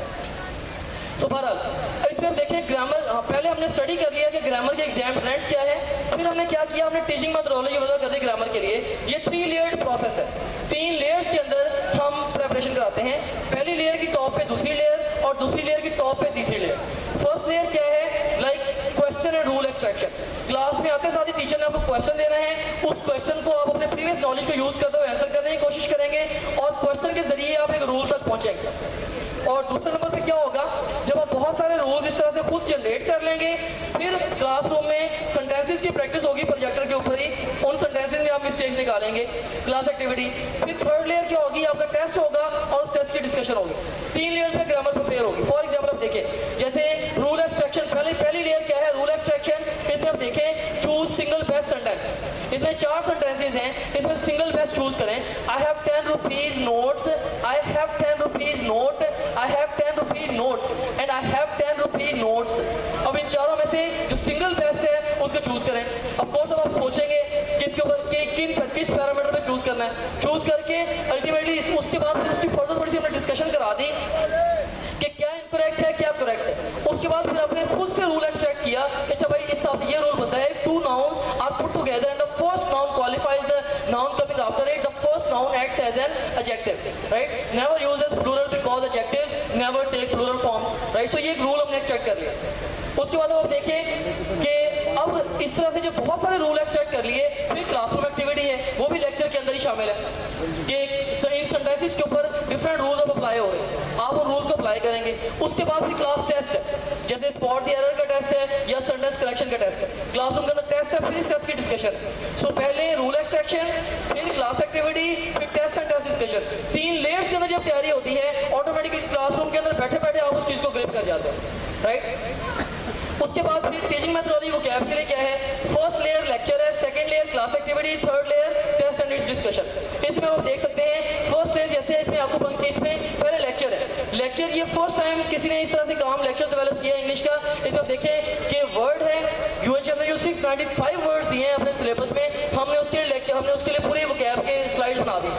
सो बहरहाल इसमें हम देखें ग्रामर, पहले हमने स्टडी कर लिया कि ग्रामर के एग्जाम ट्रेंड्स क्या है। फिर हमने क्या किया, हमने टीचिंग मेथोडोलॉजी वजह कर दी ग्रामर के लिए। ये 3 लेयर्ड प्रोसेस है, 3 लेयर्स के अंदर हम प्रेपरेशन कराते हैं। पहली लेयर की टॉप पे दूसरी लेयर और दूसरी लेयर की टॉप पे तीसरी लेयर। फर्स्ट लेयर क्या है, like question and rule extraction. Class में आते साथ ही टीचर ने आपको क्वेश्चन देना है, उस क्वेश्चन को आप अपने प्रीवियस नॉलेज को यूज करते हुए आंसर करने की कोशिश करेंगे और क्वेश्चन के जरिए आप एक रूल तक पहुंचेंगे। और दूसरे नंबर पे क्या होगा, जब आप बहुत सारे रूल्स इस तरह से खुद जनरेट कर लेंगे, फिर क्लासरूम में सेंटेंसेस की प्रैक्टिस होगी प्रोजेक्टर के ऊपर ही, उन सेंटेंसेस में आप मिस्टेक्स निकालेंगे, क्लास एक्टिविटी। फिर थर्ड लेयर क्या होगी, आपका टेस्ट होगा और उस टेस्ट की डिस्कशन होगी। 3 लेयर्स में ग्रामर प्रिपेयर होगी। फॉर एग्जाम्पल आप देखें, जैसे रूल एक्सट्रैक्शन, पहली लेयर क्या है, रूल एक्सट्रैक्शन। इसमें आप देखें चूज सिंगल बेस्ट सेंटेंस, इसमें 4 सेंटेंसेस हैं, इसमें सिंगल बेस्ट चूज करें। I have 10 rupees notes, I have 10 rupees note, I have 10 rupee note and I have 10 rupee notes। अब इन चारों में से जो सिंगल बेस्ट है उसको चूज करें। ऑफ कोर्स अब आप सोचेंगे किसके ऊपर किस पैरामीटर पे चूज करना है, चूज करके अल्टीमेटली उसके बाद फिर उसकी फर्दर थोड़ी सी हमने डिस्कशन करा दी कि क्या इनकरेक्ट है क्या करेक्ट है। उसके बाद फिर आपने खुद से रूल एक्सट्रैक्ट किया, अच्छा भाई इस साथ ये रूल बताया, 2 nouns are put together and the first noun qualifies the noun coming after it, the first noun acts as an adjective, right? Never use as plural because adjectives never take plural forms, right? So ये एक rule हमने extract कर लिया। उसके बाद आप देखें कि अब इस तरह से जब बहुत सारे रूल एक्सट्रैक्ट कर लिए, फिर क्लासरूम एक्टिविटी है, वो भी लेक्चर के अंदर ही शामिल है कि इन सेंटेंसेस के ऊपर डिफरेंट रूल्स अब अप्लाई हो रहे हैं, आप उन रूल्स को अप्लाई करेंगे। उसके बाद फिर क्लास टेस्ट है, जैसे स्पॉट द एरर का टेस्ट है या सेंटेंस करेक्शन का टेस्ट है। क्लासरूम के अंदर टेस्ट है, फिर इस टेस्ट की डिस्कशन। सो पहले रूल एक्सट्रैक्शन, फिर क्लास एक्टिविटी, फिर test and test discussion. 3 layers के अंदर जब तैयारी होती है, ऑटोमेटिकली क्लासरूम के अंदर बैठे बैठे आप उस चीज को ग्रिप कर जाते हैं, राइट। उसके बाद फिर टीचिंग मेथोडोलॉजी वो कैप के लिए क्या है, फर्स्ट लेयर लेक्चर है, second layer class activity, third layer test and its discussion. इसमें आप देख सकते हैं फर्स्ट लेयर जैसे इसमें आपको इसमें पहले लेक्चर है, लेक्चर ये फर्स्ट टाइम किसी ने इस तरह से काम लेक्चर डेवलप किया इंग्लिश का। इसमें देखें कि वर्ड है, यूएचएस ने जो 695 वर्ड्स दिए हैं अपने सिलेबस में, हमने उसके लिए लेक्चर, हमने उसके लिए पूरे वोकैब के स्लाइड बना दी।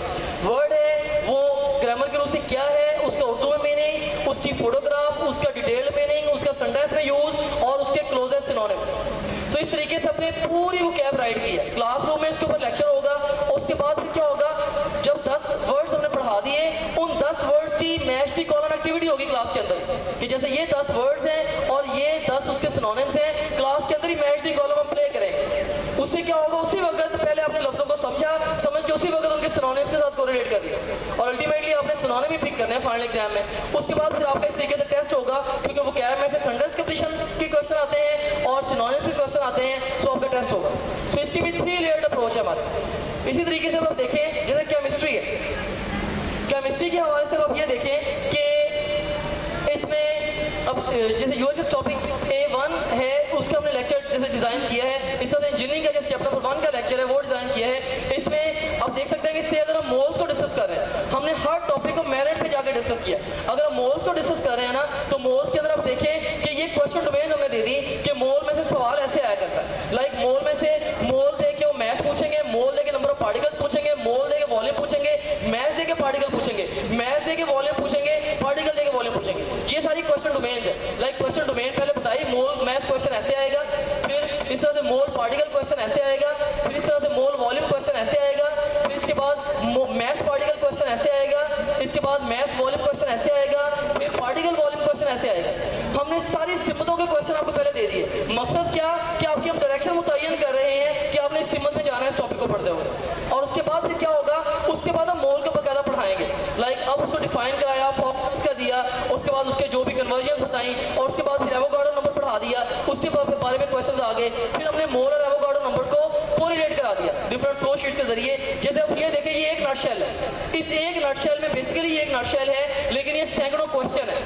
वर्ड है वो ग्रामर के रूल से क्या है, उसका उर्दू में मीनिंग, उसकी फोटोग्राफ, उसका डिटेल्ड मीनिंग, उसका सेंटेंस में यूज और उसके क्लोजेस्ट सिनोनिम्स। तो इस तरीके से हमने पूरी वो कैब राइट की है। क्लासरूम में इसके ऊपर लेक्चर होगा। उसके बाद फिर क्या होगा, जब 10 वर्ड्स हमने पढ़ा दिए, उन 10 वर्ड्स की मैच दी कॉलम एक्टिविटी होगी क्लास के अंदर कि जैसे ये 10 वर्ड्स हैं और ये 10 उसके सिनोनिम्स हैं, क्लास के अंदर ही मैच दी कॉलम हम प्ले करेंगे। उससे क्या होगा, उसी वक्त पहले आपने लफ्जों को समझा, समझ के उसी वक्त उनके सिनोनिम्स के साथ कोरिलेट कर दिया और अल्टीमेटली आपने सिनोनिम ही पिक करने हैं फाइनल एग्जाम में। उसके बाद फिर आपका इस तरीके से टेस्ट होगा, क्योंकि वो कैब में से सेंटेंस कंप्लीशन के क्वेश्चन आते हैं और सिनोनिम्स के क्वेश्चन आते हैं, सो आपका टेस्ट होगा। सो इसकी भी 3 लेयर्ड अप्रोच है हमारे। इसी तरीके से आप देखें जैसे केमिस्ट्री है, केमिस्ट्री के हवाले से आप ये देखें कि इसमें अब जैसे यूएचएस टॉपिक A1 है, उसका हमने लेक्चर जैसे डिजाइन किया है। इस तरह इंजीनियरिंग का जैसे चैप्टर 1 का लेक्चर है वो डिजाइन किया है। इसमें आप देख सकते हैं कि इससे अगर हम मोल्स को डिस्कस कर रहे हैं, हमने हर टॉपिक को मेरिट पे जाकर डिस्कस किया। अगर हम मोल्स को डिस्कस कर रहे हैं ना, तो मोल्स के अंदर आप देखें कि ये क्वेश्चन डोमेन हमने दे दी कि मोल में से सवाल ऐसे आया करता है, लाइक मोल में से मोल दे के वो मैथ पूछेंगे, मोल दे के नंबर ऑफ पार्टिकल पूछेंगे, मोल दे के वॉल्यूम पूछेंगे, मैथ दे के पार्टिकल पूछेंगे, मैथ दे के वॉल्यूम पूछेंगे, पार्टिकल दे के वॉल्यूम पूछेंगे। ये सारी क्वेश्चन डोमेन है। लाइक क्वेश्चन डोमेन पहले बताई, मोल मैथ क्वेश्चन ऐसे आएगा, फिर इस तरह से मोल पार्टिकल क्वेश्चन ऐसे आएगा, फिर इस तरह से मोल वॉल्यूम क्वेश्चन ऐसे आएगा, फिर इसके बाद मैथ पार्टिकल क्वेश्चन ऐसे आएगा, इसके बाद मैथ वॉल्यूम क्वेश्चन ऐसे आएगा, फिर पार्टिकल वॉल्यूम क्वेश्चन ऐसे आएगा। हमने सारी सिमतों के क्वेश्चन आपको पहले दे दिए। मकसद क्या कि आपकी हम डायरेक्शन मुतय्यन कर रहे हैं कि आपने इस सिमत में जाना है इस टॉपिक को पढ़ते हुए। और उसके बाद फिर क्या होगा, उसके बाद हम मोल को बकायदा पढ़ाएंगे। लाइक अब उसको डिफाइन कराया, फॉर्मूलाज का दिया, उसके बाद उसके जो भी कन्वर्जन बताई, और उसके बाद फिर एवोगाड्रो नंबर पढ़ा दिया। उसके बाद फिर बारे में क्वेश्चन आ गए, फिर हमने मोल और एवोगाड्रो नंबर को कोरिलेट करा दिया डिफरेंट फ्लो शीट्स के जरिए। जैसे अब ये देखिए, ये एक नटशेल है। इस एक नटशेल में बेसिकली ये एक नटशेल है, लेकिन ये सैकड़ों क्वेश्चन है।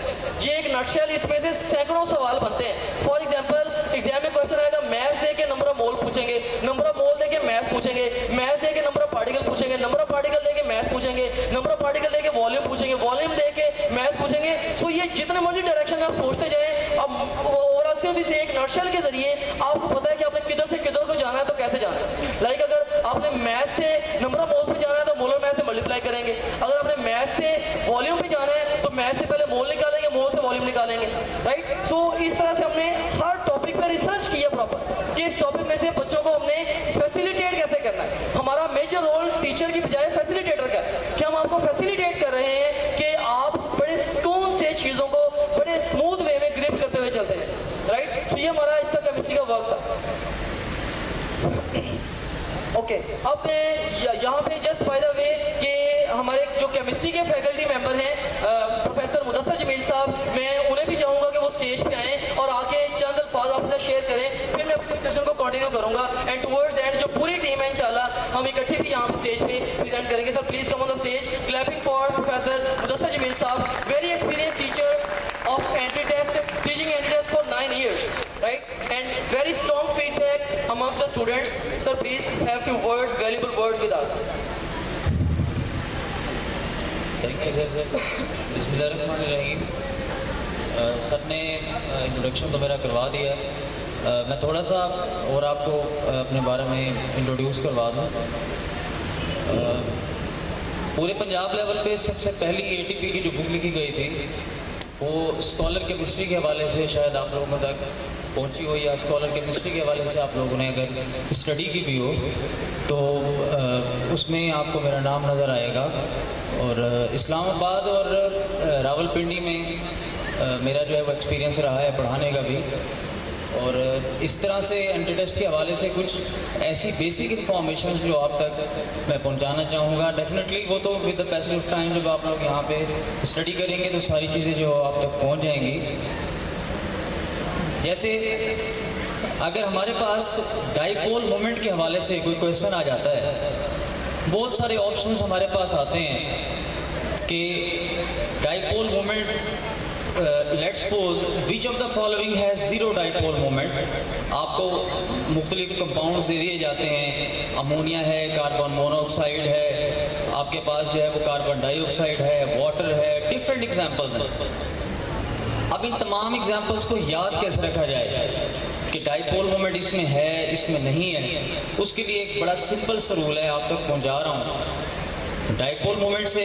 ये एक नटशेल, इसमें से सैकड़ों सवाल बनते हैं। फॉर एग्जाम्पल एग्जाम में क्वेश्चन आएगा, मैथ्स दे के नंबर ऑफ मोल पूछेंगे, नंबर ऑफ मोल दे के मैथ पूछेंगे, मैथ दे के नंबर ऑफ पार्टिकल पूछेंगे, नंबर ऑफ पार्टिकल दे के मैथ पूछेंगे, नंबर ऑफ पार्टिकल दे के वॉल्यूम पूछेंगे, वॉल्यूम दे के मैथ पूछेंगे। सो ये जितने मर्जी डायरेक्शन में आप सोचते जाए, अब ओवरऑल सिर्फ इस एक नटशेल के जरिए आपको पता है कि आपने किधर से किधर को जाना है, तो कैसे जाना है। लाइक अगर आपने मैथ से नंबर ऑफ मोल पे जाना है तो मोलर मैथ से मल्टीप्लाई करेंगे। अगर आपने मैथ से वॉल्यूम पे जाना है तो मैथ से पहले मोल निकालेंगे, मोल से वॉल्यूम निकालेंगे, राइट। सो इस तरह से हमने हर टॉपिक पर रिसर्च किया प्रॉपर कि इस टॉपिक में से बच्चों को हमने फैसिलिटेट कैसे करना है। हमारा मेजर रोल टीचर की बजाय फैसिलिटेटर का है कि हम आपको फैसिलिटेट कर रहे हैं कि आप बड़े सुकून से चीज़ों को बड़े स्मूथ वे में ग्रिप करते हुए चलते हैं, राइट। सो ये हमारा इसका केमिस्ट्री का वर्क था। ओके, अब यहाँ पे जस्ट बाय द वे कि हमारे जो केमिस्ट्री के फैकल्टी मेंबर हैं प्रोफेसर मुदस्सर जमील साहब, मैं उन्हें भी चाहूँगा कि वो स्टेज पे आएँ और आके चंद अल्फाज आपसे शेयर करें, फिर मैं अपने डिस्कशन को कंटिन्यू करूँगा। एंड टुवर्ड्स एंड जो पूरी टीम है इंशाल्लाह हम इकट्ठे भी यहाँ स्टेज पे प्रेजेंट करेंगे। Sir please come on the stage. Clapping for professor Mudassar Jamil साहब, very experience teacher of entry test, teaching entry test for 9 years, right? And very strong feedback amongst the students. Sir, please have few words, valuable words with us. Thank you, sir. बिस्मिल्लाहिर्रहमानिर्रहीम। Sir ने introduction तो मेरा करवा दिया है। मैं थोड़ा सा और आपको अपने बारे में इंट्रोड्यूस करवा दूँ। पूरे पंजाब लेवल पे सबसे पहली ATP की जो बुक लिखी गई थी वो स्कॉलर केमिस्ट्री के हवाले से शायद आप लोगों तक पहुंची हो, या स्कॉलर केमिस्ट्री के हवाले से आप लोगों ने अगर स्टडी की भी हो तो उसमें आपको मेरा नाम नज़र आएगा। और इस्लामाबाद और रावलपिंडी में मेरा जो है वो एक्सपीरियंस रहा है पढ़ाने का भी। और इस तरह से एंट्री टेस्ट के हवाले से कुछ ऐसी बेसिक इन्फॉर्मेशन जो आप तक मैं पहुंचाना चाहूँगा। डेफिनेटली वो तो with the passage of time जब आप लोग यहाँ पे स्टडी करेंगे तो सारी चीज़ें जो आप तक पहुँच जाएंगी। जैसे अगर हमारे पास डाइपोल मोमेंट के हवाले से कोई क्वेश्चन आ जाता है, बहुत सारे ऑप्शंस हमारे पास आते हैं कि dipole moment let's suppose which of the following has zero dipole moment. आपको मुख्तलिफ कंपाउंड्स दे दिए जाते हैं, अमोनिया है, कार्बन मोनोऑक्साइड है, आपके पास जो है वो कार्बन डाइऑक्साइड है, वाटर है, डिफरेंट एग्जांपल्स हैं। अब इन तमाम एग्जांपल्स को याद कैसे रखा जाए कि डाइपोल मोमेंट इसमें है इसमें नहीं है, उसके लिए एक बड़ा सिंपल सा रूल है, आप तक पहुँचा रहा हूँ। डाइपोल मोमेंट से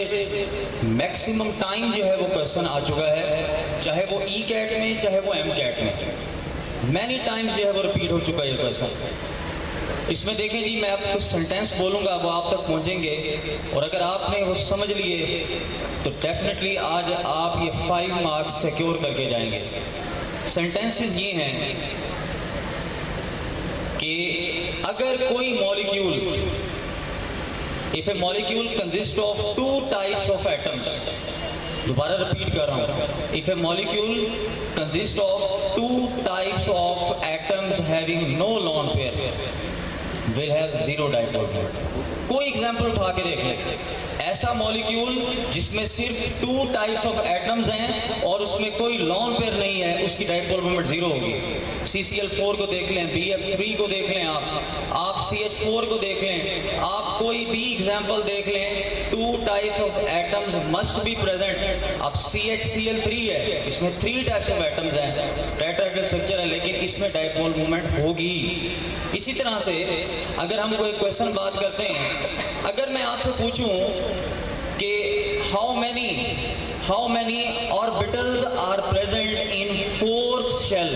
मैक्सिमम टाइम जो है वो क्वेश्चन आ चुका है, चाहे वो ई कैट में चाहे वो एम कैट में, मैनी टाइम्स जो है वो रिपीट हो चुका है ये क्वेश्चन। इसमें देखें जी, मैं आपको सेंटेंस बोलूँगा वो आप तक पहुँचेंगे, और अगर आपने वो समझ लिए तो डेफिनेटली आज आप ये 5 मार्क्स सिक्योर करके जाएंगे। सेंटेंसेस ये हैं कि अगर कोई molecule, if a molecule consists of 2 types of atoms, दोबारा रिपीट कर रहा हूँ, if a molecule consists of 2 types of atoms having no lone pair will have 0 dipole moment। कोई एग्जाम्पल उठा के देख लें, ऐसा मॉलिक्यूल जिसमें सिर्फ 2 टाइप्स ऑफ एटम्स हैं और उसमें कोई लॉन पेयर नहीं है, उसकी डाइपोल मोमेंट 0 होगी। CCl4 को देख लें, BF3 को देख लें, आप CH4 को देख लें, आप कोई भी एग्जाम्पल देख लें, 2 types of atoms must be present. अब CHCl3 है, इसमें 3 टाइप्स ऑफ एटम्स हैं, टेट्राहेड्रल स्ट्रक्चर है, लेकिन इसमें डाइपोल मोमेंट होगी। इसी तरह से अगर हम कोई क्वेश्चन बात करते हैं, अगर मैं आपसे पूछूं कि how many orbitals are present in 4th shell,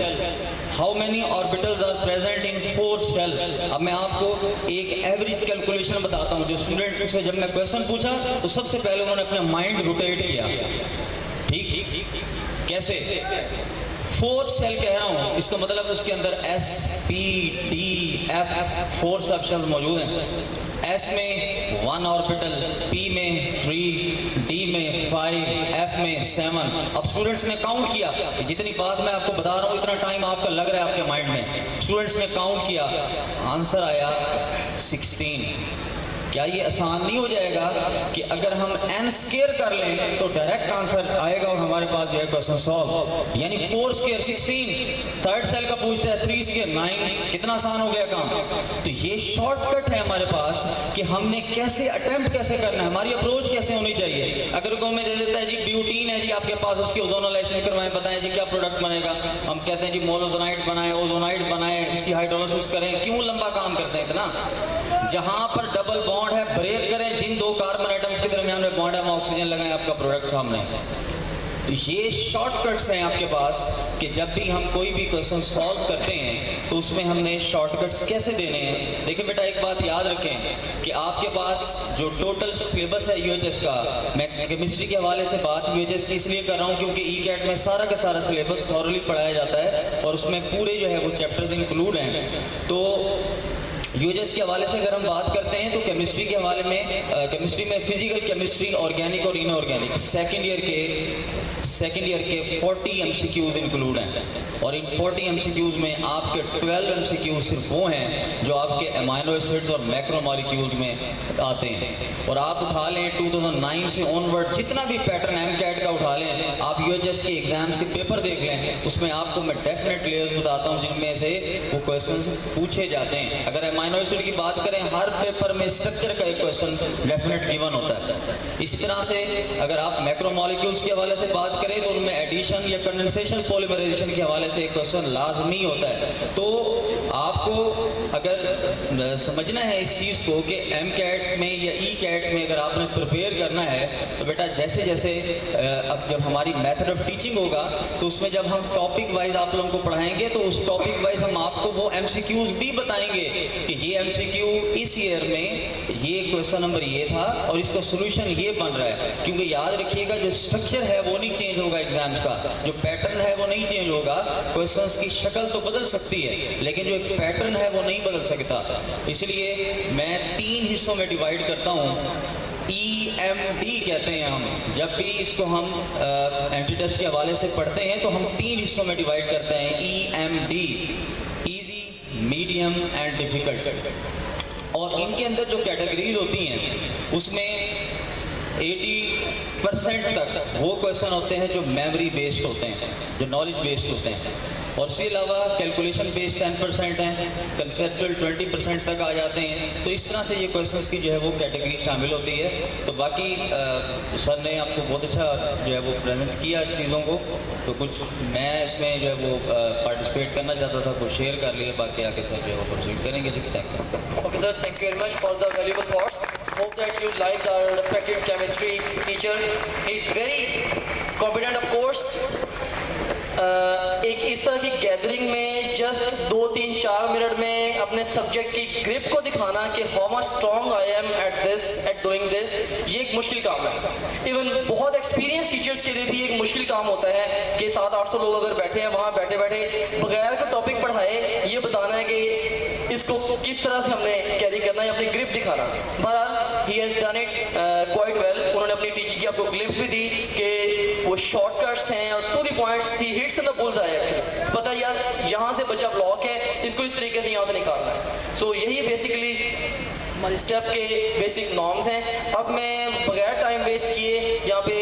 how many orbitals are present in 4th shell, अब मैं आपको एक एवरेज कैलकुलेशन बताता हूं। जो स्टूडेंट से जब मैं क्वेश्चन पूछा तो सबसे पहले उन्होंने अपना माइंड रोटेट किया, ठीक कैसे? फोर्थ सेल कह रहा हूँ, इसका मतलब उसके अंदर S, P, D, F 4 सब शब्द मौजूद हैं। S में 1 ऑर्बिटल, P में 3, D में 5, F में 7। अब स्टूडेंट्स ने काउंट किया, जितनी बात मैं आपको बता रहा हूँ इतना टाइम आपका लग रहा है आपके माइंड में। स्टूडेंट्स ने काउंट किया, आंसर आया 16। क्या ये आसान नहीं हो जाएगा कि अगर हम n स्क्वायर कर लें तो डायरेक्ट आंसर आएगा और हमारे पास जो है क्वेश्चन सॉल्व। यानी 4 स्क्वायर 16, थर्ड सेल का पूछता है 3 स्क्वायर 9। कितना आसान हो गया काम। तो ये शॉर्टकट है हमारे पास कि हमने कैसे अटेम्प्ट कैसे करना है, हमारी अप्रोच कैसे होनी चाहिए। अगर कोई हमें दे देता है जी ब्यूटीन है जी आपके पास, उसकी ओजोनोलाइसिस करवाएं, बताएं जी क्या प्रोडक्ट बनेगा। हम कहते हैं जी मोनोजोनाइड बनाएं, ओजोनाइड बनाएं, उसकी हाइड्रोलिसिस करें। क्यों लंबा काम करते हैं इतना। जहां पर डबल बॉन्ड है ब्रेक करें, जिन दो कार्बन आइटम्स के दरमियान में बॉन्ड है वहां ऑक्सीजन लगाएं, आपका प्रोडक्ट सामने। तो ये शॉर्टकट्स हैं आपके पास कि जब भी हम कोई भी क्वेश्चन सॉल्व करते हैं तो उसमें हमने शॉर्टकट्स कैसे देने हैं। देखिए बेटा एक बात याद रखें कि आपके पास जो टोटल सिलेबस है यूएचएस का, मैं केमिस्ट्री के हवाले से बात यूएचएस की इसलिए कर रहा हूँ क्योंकि ई कैट में सारा का सारा सिलेबस थॉरली पढ़ाया जाता है और उसमें पूरे जो है वो चैप्टर्स इंक्लूड हैं। तो यूएचएस के हवाले से अगर हम बात करते हैं तो केमिस्ट्री के हवाले में केमिस्ट्री में फिजिकल केमिस्ट्री, ऑर्गेनिक और इनऑर्गेनिक सेकेंड ईयर के 40 एमसीक्यूज इंक्लूड हैं और इन 40 एमसीक्यूज में आपके 12 एमसीक्यूज सिर्फ वो हैं जो आपके अमाइनो एसिड्स और मैक्रोमॉलिक्यूल्स में आते हैं। और आप उठा लें 2009 से ऑनवर्ड जितना भी पैटर्न एमकैट का उठा लें, आप यूएचएस के एग्जाम्स के पेपर देख लें, उसमें आपको मैं डेफिनेट लेयर्स बताता हूँ जिनमें से वो क्वेश्चंस पूछे जाते हैं। अगर अमाइनो एसिड की बात करें, हर पेपर में स्ट्रक्चर का एक क्वेश्चन डेफिनेट गिवन होता है। इसी तरह से अगर आप मैक्रोमॉलिक्यूल्स के हवाले से बात करें तो उनमें एडिशन या कंडेंसेशन पॉलीमराइजेशन के हवाले से एक क्वेश्चन लाजमी होता है। तो आपको अगर समझना है इस चीज़ को कि एम कैट में या ई कैट में अगर आपने प्रिपेयर करना है तो बेटा जैसे जैसे अब जब हमारी मेथड ऑफ टीचिंग होगा तो उसमें जब हम टॉपिक वाइज आप लोगों को पढ़ाएंगे तो उस टॉपिक वाइज हम आपको वो एमसीक्यूज भी बताएंगे कि ये एमसीक्यू इस ईयर में ये क्वेश्चन नंबर ये था और इसका सोल्यूशन ये बन रहा है। क्योंकि याद रखिएगा जो स्ट्रक्चर है वो नहीं चेंज होगा एग्जाम्स का, जो पैटर्न है वो नहीं चेंज होगा। क्वेश्चंस की शक्ल तो बदल सकती है लेकिन जो एक पैटर्न है वो नहीं बदल सकता। इसलिए मैं 3 हिस्सों में डिवाइड करता हूँ। EMD कहते हैं हम, जब भी इसको हम एंटी टेस्ट के हवाले से पढ़ते हैं तो हम 3 हिस्सों में डिवाइड करते हैं। EMD, easy, medium and difficult. और इनके अंदर जो कैटेगरीज होती हैं उसमें 80% तक वो क्वेश्चन होते हैं जो मेमोरी बेस्ड होते हैं, जो नॉलेज बेस्ड होते हैं। और इसके अलावा कैलकुलेशन बेस्ड 10% हैं, कंसेप्चुअल 20% तक आ जाते हैं। तो इस तरह से ये क्वेश्चंस की जो है वो कैटेगरी शामिल होती है। तो बाकी सर ने आपको बहुत अच्छा जो है वो प्रेजेंट किया चीज़ों को, तो कुछ मैं इसमें जो है वो पार्टिसिपेट करना चाहता था, कुछ शेयर कर लिया, बाकी आके सर जो है वो प्रोसीड करेंगे। जी thank you. Okay, sir, thank you very much for the valuable thoughts. Hope that you liked our respected chemistry teacher. He's very competent, of course. एक इस तरह की गैदरिंग में जस्ट 2-3-4 मिनट में अपने सब्जेक्ट की ग्रिप को दिखाना कि how much strong I am at doing this, ये एक मुश्किल काम है। इवन बहुत एक्सपीरियंस टीचर्स के लिए भी एक मुश्किल काम होता है कि 700-800 लोग अगर बैठे हैं वहाँ बैठे बैठे बगैर का टॉपिक पढ़ाए ये बताना है कि इसको किस तरह से हमने कैरी करना है, अपनी ग्रिप दिखाना। बहरहाल he has done it quite well. उन्होंने अपनी टीचिंग की आपको ग्लिप्स भी दी कि वो शॉर्टकट्स हैं और टू द पॉइंट्स थी, hits in the bulls I actually. पता यार यहाँ से बच्चा ब्लॉक है, इसको इस तरीके से यहाँ से निकालना है। सो यही बेसिकली हमारे स्टेप के बेसिक नॉर्म्स हैं। अब मैं बगैर टाइम वेस्ट किए यहाँ पे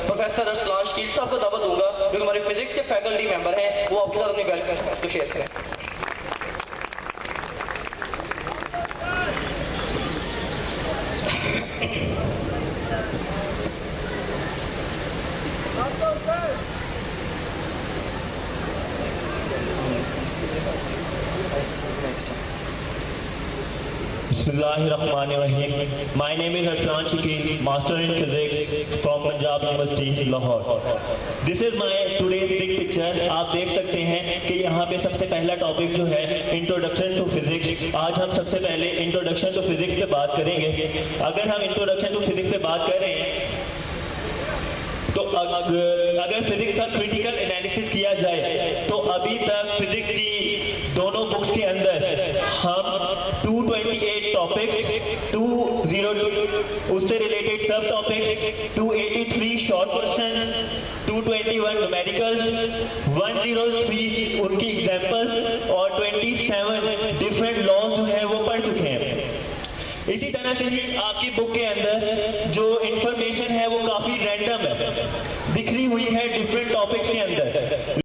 प्रोफेसर अरसलान शकील साहब को दावत दूंगा जो हमारे फिजिक्स के फैकल्टी मेंबर हैं, वो आपके साथ अपनी बैठ को शेयर करें। Bismillahirrahmanirrahim. My name is Arslan Shakil, Master in Physics from Punjab University, Lahore. This is my today's big picture. आप देख सकते हैं कि यहाँ पे सबसे पहला टॉपिक जो है इंट्रोडक्शन टू फिजिक्स। आज हम सबसे पहले इंट्रोडक्शन टू फिजिक्स पे बात करेंगे। अगर हम इंट्रोडक्शन टू फिजिक्स पे बात कर रहे हैं तो अगर फिजिक्स का क्रिटिकल एनालिसिस किया जाए तो अभी तक फिजिक्स की दोनों बुक्स के अंदर हम 228 टॉपिक्स, 202 उससे रिलेटेड सब टॉपिक्स, 283 शॉर्ट क्वेश्चन, 221 न्यूमेरिकल्स, 103 उनकी एग्जांपल्स और 27 डिफरेंट लॉज जो है वो पढ़ चुके हैं। इसी तरह से ही आपकी बुक के अंदर जो इंफॉर्मेशन है वो काफी रैंडम है, बिखरी हुई है डिफरेंट टॉपिक्स के अंदर।